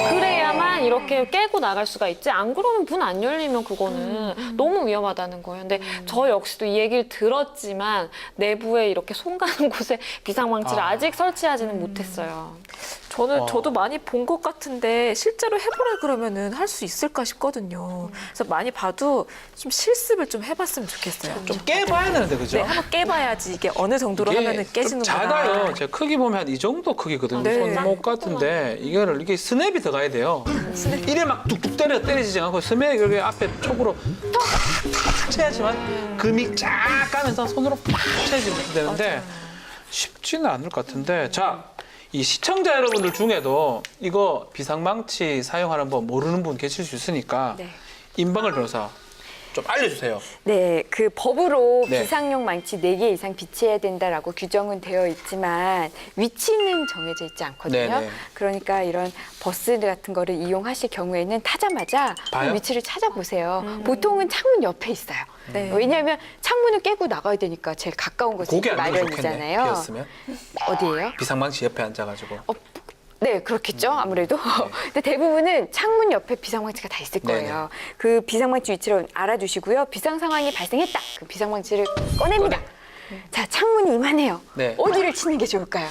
그래야만 이렇게 깨고 나갈 수가 있지. 안 그러면 문 안 열리면 그거는 너무 위험하다는 거예요. 근데 저 역시도 이 얘기를 들었지만 내부에 이렇게 손 가는 곳에 비상망치를 아직 설치하지는 못했어요. 저도 많이 본 것 같은데 실제로 해보라 그러면은 할 수 있을까 싶거든요. 그래서 많이 봐도 좀 실습을 좀 해봤으면 좋겠어요. 좀 깨봐야 되는데 그죠? 네, 한번 깨봐야지 이게 어느 정도로 이게 하면은 좀 깨지는구나. 작아요. 제 크기 보면 한 이 정도 크기거든요. 네. 손목 같은데 이게 스냅이 들어가야 돼요. 이래 막 뚝뚝 때리지 않고 스냅 이렇게 앞에 촉으로 탁탁 쳐야지만 금이 쫙 가면서 손으로 팍 쳐야지 되는데 쉽지는 않을 것 같은데 자. 이 시청자 여러분들 중에도 이거 비상망치 사용하는 법 모르는 분 계실 수 있으니까 네. 임방을 변호사 좀 알려주세요. 네, 그 법으로 네. 비상용 망치 4개 이상 비치해야 된다라고 규정은 되어 있지만 위치는 정해져 있지 않거든요. 네네. 그러니까 이런 버스 같은 거를 이용하실 경우에는 타자마자 봐요? 그 위치를 찾아보세요. 보통은 창문 옆에 있어요. 네. 왜냐하면 창문을 깨고 나가야 되니까 제일 가까운 곳이 고개 안 들면 좋겠네. 마련이잖아요. 비었으면 어디예요? 비상망치 옆에 앉아가지고. 네, 그렇겠죠. 아무래도. 근데 대부분은 창문 옆에 비상망치가 다 있을 거예요. 네네. 그 비상망치 위치를 알아두시고요. 비상 상황이 발생했다. 그 비상망치를 꺼냅니다. 자, 창문이 이만해요. 네. 어디를 치는 게 좋을까요?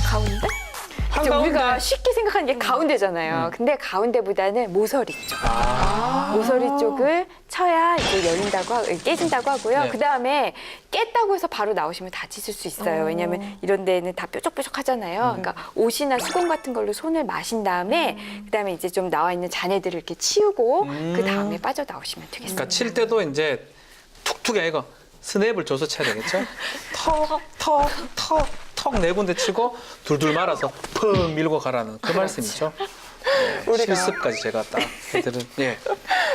가운데? 이제 우리가 쉽게 생각하는 게 가운데잖아요. 근데 가운데보다는 모서리 쪽. 모서리 쪽을 쳐야 이제 깨진다고 하고요. 네. 그 다음에 깼다고 해서 바로 나오시면 다치실 수 있어요. 왜냐하면 이런 데는 다 뾰족뾰족 하잖아요. 그러니까 옷이나 수건 같은 걸로 손을 마신 다음에 그 다음에 이제 좀 나와 있는 잔해들을 이렇게 치우고 그 다음에 빠져 나오시면 되겠습니다. 그러니까 칠 때도 이제 툭툭이 아니고 스냅을 줘서 쳐야 되겠죠? 턱 네 군데 치고 둘둘 말아서 펑 밀고 가라는 그 말씀이죠. 네, 우리가- 실습까지 제가 딱 해드린. 예.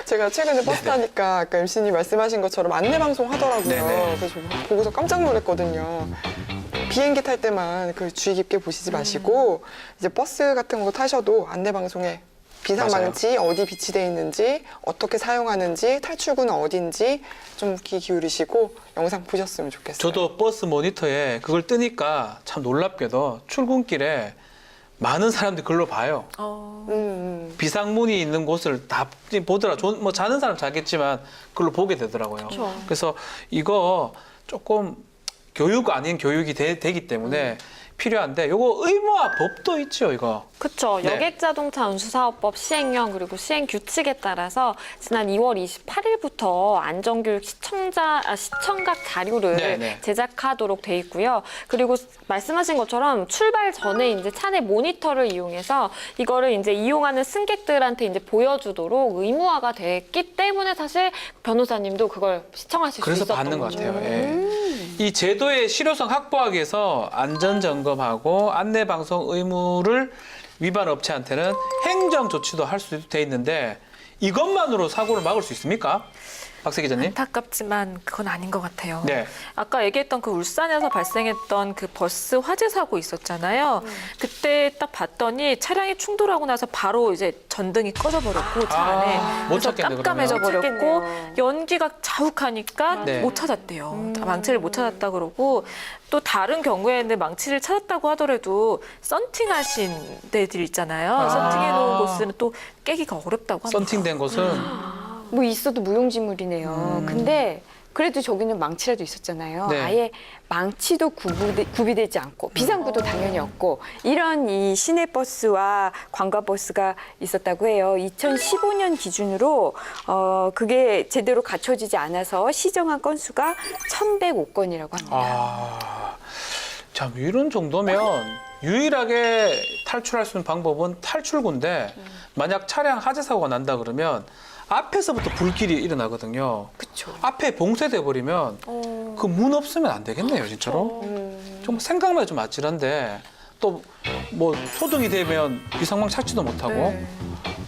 제가 최근에 버스 타니까 아까 MC님 말씀하신 것처럼 안내 방송 하더라고요. 네네. 그래서 보고서 깜짝 놀랐거든요. 비행기 탈 때만 그 주의 깊게 보시지 마시고 이제 버스 같은 거 타셔도 안내 방송에 비상망치 어디 비치돼 있는지 어떻게 사용하는지 탈출구는 어딘지 좀 귀 기울이시고 영상 보셨으면 좋겠어요. 저도 버스 모니터에 그걸 뜨니까 참 놀랍게도 출근길에 많은 사람들이 그걸로 봐요. 비상문이 있는 곳을 다 보더라. 뭐 자는 사람 자겠지만 그걸로 보게 되더라고요. 그래서 이거 조금 교육 아닌 교육이 되기 때문에 필요한데 요거 의무화 법도 있죠, 이거. 그렇죠. 네. 여객자동차 운수사업법 시행령 그리고 시행 규칙에 따라서 지난 2월 28일부터 안전교육 시청각 자료를 네네. 제작하도록 돼 있고요. 그리고 말씀하신 것처럼 출발 전에 이제 차내 모니터를 이용해서 이거를 이제 이용하는 승객들한테 이제 보여주도록 의무화가 됐기 때문에 사실 변호사님도 그걸 시청하실 수 그래서 있었던 받는 것 거죠. 같아요. 예. 이 제도의 실효성 확보하기 위해서 안전 점검하고 안내 방송 의무를 위반 업체한테는 행정 조치도 할 수 돼 있는데 이것만으로 사고를 막을 수 있습니까? 박세 기자님? 안타깝지만 그건 아닌 것 같아요. 네. 아까 얘기했던 그 울산에서 발생했던 그 버스 화재 사고 있었잖아요. 그때 딱 봤더니 차량이 충돌하고 나서 바로 이제 전등이 꺼져 버렸고 차 안에 못 그래서 찾겠네, 깜깜해져 그러면. 버렸고 찾겠네요. 연기가 자욱하니까 네. 못 찾았대요. 망치를 못 찾았다 그러고 또 다른 경우에는 망치를 찾았다고 하더라도 썬팅하신 데들 있잖아요. 썬팅해 놓은 곳은 또 깨기가 어렵다고 합니다. 썬팅된 곳은 뭐 있어도 무용지물이네요. 근데 그래도 저기는 망치라도 있었잖아요. 네. 아예 망치도 구비되지 않고 비상구도 당연히 없고 이런 이 시내버스와 관광버스가 있었다고 해요. 2015년 기준으로 그게 제대로 갖춰지지 않아서 시정한 건수가 1,105건이라고 합니다. 자, 이런 정도면 유일하게 탈출할 수 있는 방법은 탈출구인데 만약 차량 하재 사고가 난다 그러면 앞에서부터 불길이 일어나거든요. 그렇죠. 앞에 봉쇄돼 버리면 그 문 없으면 안 되겠네요, 진짜로. 정말 생각만 해도 좀 아찔한데 또 뭐 소등이 되면 비상망 찾지도 못하고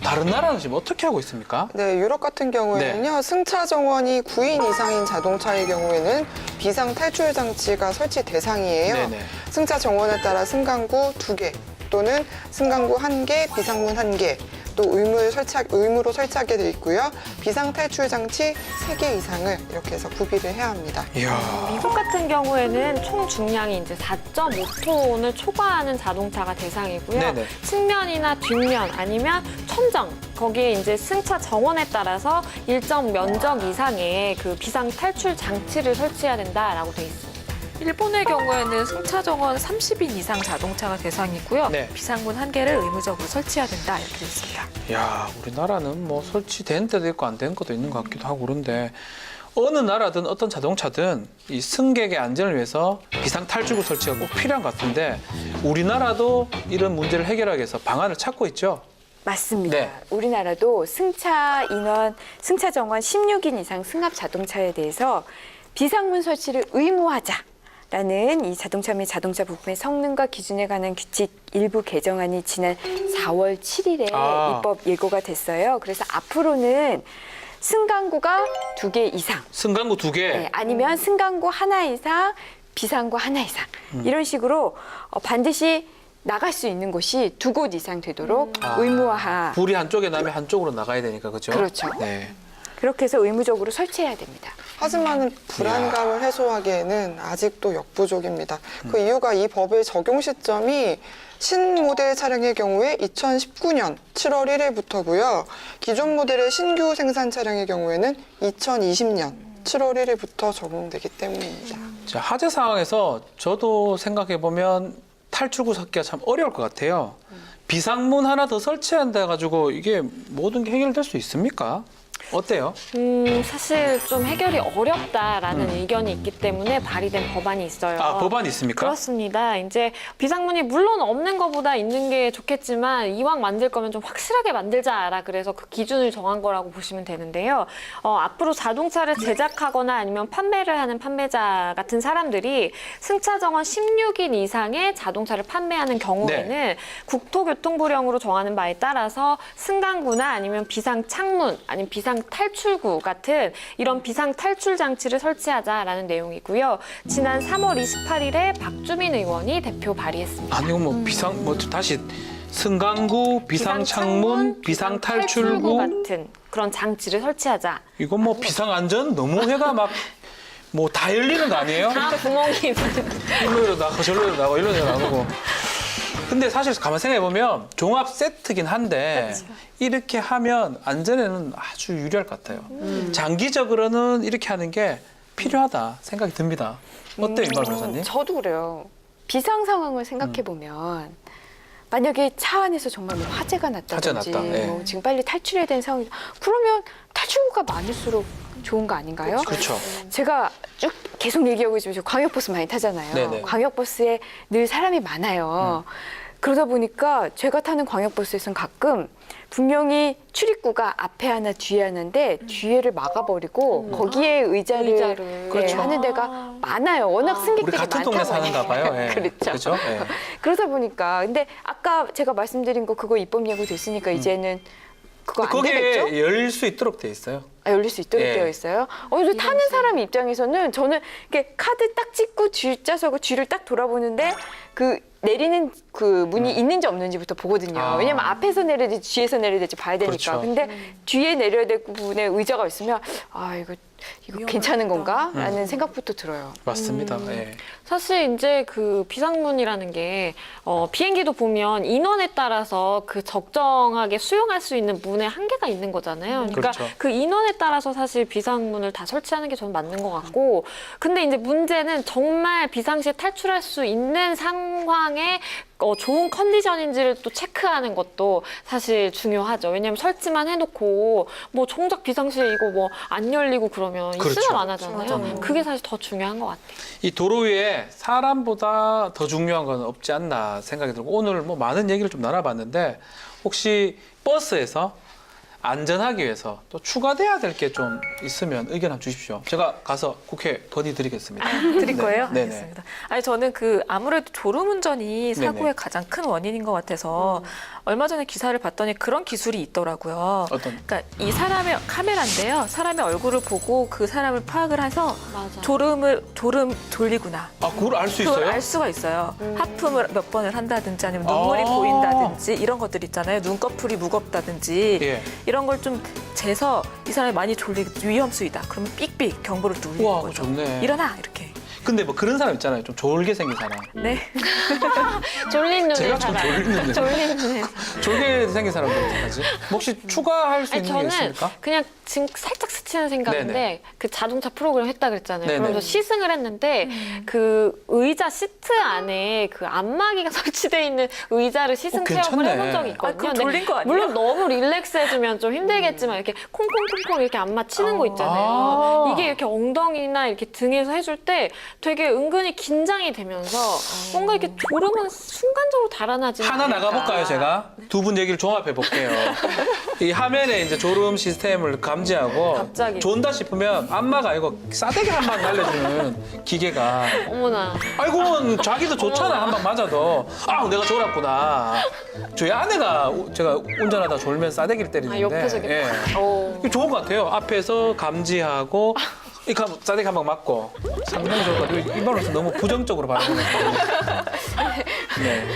다른 나라는 지금 어떻게 하고 있습니까? 네, 유럽 같은 경우에는요, 승차 정원이 9인 이상인 자동차의 경우에는 비상 탈출 장치가 설치 대상이에요. 네네. 승차 정원에 따라 승강구 2개 또는 승강구 1개, 비상문 1개, 또 의무로 설치하게 돼 있고요. 비상 탈출 장치 3개 이상을 이렇게 해서 구비를 해야 합니다. 이야. 미국 같은 경우에는 총 중량이 이제 4.5톤을 초과하는 자동차가 대상이고요. 네네. 측면이나 뒷면 아니면 천장 거기에 이제 승차 정원에 따라서 일정 면적 이상의 그 비상 탈출 장치를 설치해야 된다라고 돼 있습니다. 일본의 경우에는 승차 정원 30인 이상 자동차가 대상이고요. 네. 비상문 1개를 의무적으로 설치해야 된다 이렇게 돼 있습니다. 야, 우리나라는 뭐 설치된 때도 있고 안 된 것도 있는 것 같기도 하고 그런데 어느 나라든 어떤 자동차든 이 승객의 안전을 위해서 비상 탈출구 설치가 꼭 필요한 것 같은데 우리나라도 이런 문제를 해결하기 위해서 방안을 찾고 있죠. 맞습니다. 네. 우리나라도 승차 정원 16인 이상 승합 자동차에 대해서 비상문 설치를 의무화하자라는 이 자동차 및 자동차 부품의 성능과 기준에 관한 규칙 일부 개정안이 지난 4월 7일에 입법 예고가 됐어요. 그래서 앞으로는 승강구가 2개 이상, 승강구 2개. 네, 아니면 승강구 하나 이상, 비상구 하나 이상 이런 식으로 반드시 나갈 수 있는 곳이 2곳 이상 되도록 의무화. 불이 한쪽에 나면 한쪽으로 나가야 되니까 그죠? 그렇죠. 네. 그렇게 해서 의무적으로 설치해야 됩니다. 하지만 불안감을 해소하기에는 아직도 역부족입니다. 그 이유가 이 법의 적용 시점이 신모델 차량의 경우에 2019년 7월 1일부터고요. 기존 모델의 신규 생산 차량의 경우에는 2020년 7월 1일부터 적용되기 때문입니다. 자, 화재 상황에서 저도 생각해 보면 탈출구 찾기가 참 어려울 것 같아요. 비상문 하나 더 설치한다 가지고 이게 모든 게 해결될 수 있습니까? 어때요? 사실 좀 해결이 어렵다라는 의견이 있기 때문에 발의된 법안이 있어요. 아, 법안이 있습니까? 그렇습니다. 이제 비상문이 물론 없는 것보다 있는 게 좋겠지만 이왕 만들 거면 좀 확실하게 만들자라 그래서 그 기준을 정한 거라고 보시면 되는데요. 앞으로 자동차를 제작하거나 아니면 판매를 하는 판매자 같은 사람들이 승차 정원 16인 이상의 자동차를 판매하는 경우에는 국토교통부령으로 정하는 바에 따라서 승강구나 아니면 비상 창문 아니면 비상 탈출구 같은 이런 비상 탈출 장치를 설치하자라는 내용이고요. 지난 3월 28일에 박주민 의원이 대표 발의했습니다. 아니 뭐 비상 뭐 다시 승강구, 비상 창문, 비상 탈출구 같은 그런 장치를 설치하자. 이건 뭐 비상 안전 너무 해가 막 뭐 다 열리는 거 아니에요? 다 구멍이 일로 나가 저로 나가 이러지 않고 근데 사실 가만 생각해 보면 종합 세트긴 한데 이렇게 하면 안전에는 아주 유리할 것 같아요. 장기적으로는 이렇게 하는 게 필요하다 생각이 듭니다. 어때요, 임박 변호사님? 저도 그래요. 비상 상황을 생각해 보면 만약에 차 안에서 정말 뭐 화재가 났다든지 화재 났다, 예. 뭐 지금 빨리 탈출해야 되는 상황이 그러면 탈출구가 많을수록 좋은 거 아닌가요? 그렇죠. 제가 쭉 계속 얘기하고 있지만 광역버스 많이 타잖아요. 네네. 광역버스에 늘 사람이 많아요. 그러다 보니까 제가 타는 광역버스에서는 가끔 분명히 출입구가 앞에 하나 뒤에 하나인데 뒤에를 막아버리고 거기에 의자를 네, 그렇죠. 하는 데가 많아요. 워낙 우리 승객들이 같은 많다 동네 보니까. 사는가 봐요. 예. 그렇죠. 그렇죠? 예. 그러다 보니까 근데 아까 제가 말씀드린 거 그거 입법 예고 됐으니까 이제는 그거 안 되겠죠? 거기에 열 수 있도록 돼 있어요. 아, 열릴 수 있도록 예. 되어 있어요. 그래서 타는 사람 입장에서는 저는 이렇게 카드 딱 찍고 뒷좌석을 뒤를 딱 돌아보는데 그 내리는 그 문이 있는지 없는지부터 보거든요. 아. 왜냐면 앞에서 내려야 될지 뒤에서 내려야 될지 봐야 되니까. 그렇죠. 근데 뒤에 내려야 될 부분에 의자가 있으면 아 이거 괜찮은 건가? 라는 생각부터 들어요. 맞습니다. 예. 사실 이제 그 비상문이라는 게 비행기도 보면 인원에 따라서 그 적정하게 수용할 수 있는 문의 한계가 있는 거잖아요. 그러니까 그렇죠. 그 인원에 따라서 사실 비상문을 다 설치하는 게 저는 맞는 것 같고, 근데 이제 문제는 정말 비상시에 탈출할 수 있는 상황에 좋은 컨디션인지를 또 체크하는 것도 사실 중요하죠. 왜냐하면 설치만 해놓고 뭐 정작 비상시에 이거 뭐 안 열리고 그러면 그렇죠. 시승을 안 하잖아요. 그게 사실 더 중요한 것 같아요. 이 도로 위에 사람보다 더 중요한 건 없지 않나 생각이 들고 오늘 뭐 많은 얘기를 좀 나눠봤는데 혹시 버스에서 안전하기 위해서 또 추가돼야 될 게 좀 있으면 의견 한번 주십시오. 제가 가서 국회 건의드리겠습니다. 드릴 거예요? 네네. 알겠습니다. 아니 저는 그 아무래도 졸음운전이 사고의 네네. 가장 큰 원인인 것 같아서 얼마 전에 기사를 봤더니 그런 기술이 있더라고요. 어떤? 그러니까 이 사람의 카메라인데요. 사람의 얼굴을 보고 그 사람을 파악을 해서 맞아. 졸음 졸리구나. 아, 그걸 알 수 그걸 있어요? 알 수가 있어요. 하품을 몇 번을 한다든지 아니면 눈물이 아. 보인다든지 이런 것들 있잖아요. 눈꺼풀이 무겁다든지 예. 이런 걸 좀 재서 이 사람이 많이 졸리고 위험수위다. 그러면 삑삑 경보를 누르는 우와, 거죠. 좋네. 일어나 이렇게. 근데 뭐 그런 사람 있잖아요. 좀 졸게 생긴 사람. 네. 졸린 눈에 제가 좀 살아요. 졸리는데. 졸린 눈에. 졸게 생긴 사람들 어떡하지? 혹시 추가할 수 아니, 있는 게 저는 있습니까? 그냥 지금 살짝 스치는 생각인데 네네. 그 자동차 프로그램 했다 그랬잖아요. 네네. 그러면서 시승을 했는데 그 의자 시트 안에 그 안마기가 설치돼 있는 의자를 시승 체험을 괜찮네. 해본 적이 아, 있거든요. 그럼 근데 졸린 거 아니에요? 물론 너무 릴렉스해주면 좀 힘들겠지만 이렇게 콩콩콩콩 이렇게 안마 치는 거 있잖아요. 아. 이게 이렇게 엉덩이나 이렇게 등에서 해줄 때 되게 은근히 긴장이 되면서 뭔가 이렇게 졸음은 순간적으로 달아나지 하나 나가볼까요, 제가? 두 분 얘기를 종합해 볼게요. 이 화면에 이제 졸음 시스템을 감지하고 갑자기. 존다 싶으면 안마가 아니고 싸대기 한 방 날려주는 기계가 어머나. 아이고 자기도 좋잖아 한 방 맞아도 아 내가 졸았구나. 저희 아내가 제가 운전하다 졸면 싸대기를 때리는데 아, 옆에서 이렇게 예. 오. 이거 좋은 것 같아요. 앞에서 감지하고 이렇게 싸대기 한 방 맞고 상당히 좋을 것 같아요. 이번에서 너무 부정적으로 바라보는 거예요. 네.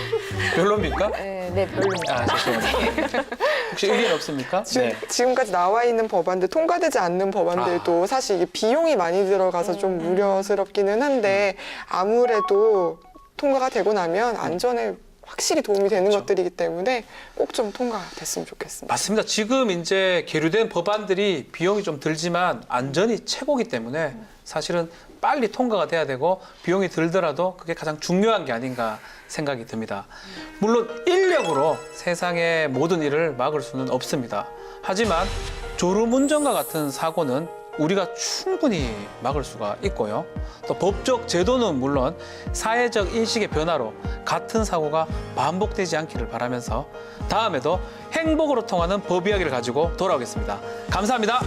별로입니까? 네, 별로입니다. 아, 죄송합니다. 혹시 의견 없습니까? 네. 지금까지 나와 있는 법안들, 통과되지 않는 법안들도 사실 이게 비용이 많이 들어가서 좀 우려스럽기는 한데 아무래도 통과가 되고 나면 안전에 확실히 도움이 되는 것들이기 때문에 꼭 좀 통과됐으면 좋겠습니다. 맞습니다. 지금 이제 계류된 법안들이 비용이 좀 들지만 안전이 최고기 때문에 사실은 빨리 통과가 돼야 되고 비용이 들더라도 그게 가장 중요한 게 아닌가 생각이 듭니다. 물론 인력으로 세상의 모든 일을 막을 수는 없습니다. 하지만 졸음운전과 같은 사고는 우리가 충분히 막을 수가 있고요. 또 법적 제도는 물론 사회적 인식의 변화로 같은 사고가 반복되지 않기를 바라면서 다음에도 행복으로 통하는 법 이야기를 가지고 돌아오겠습니다. 감사합니다.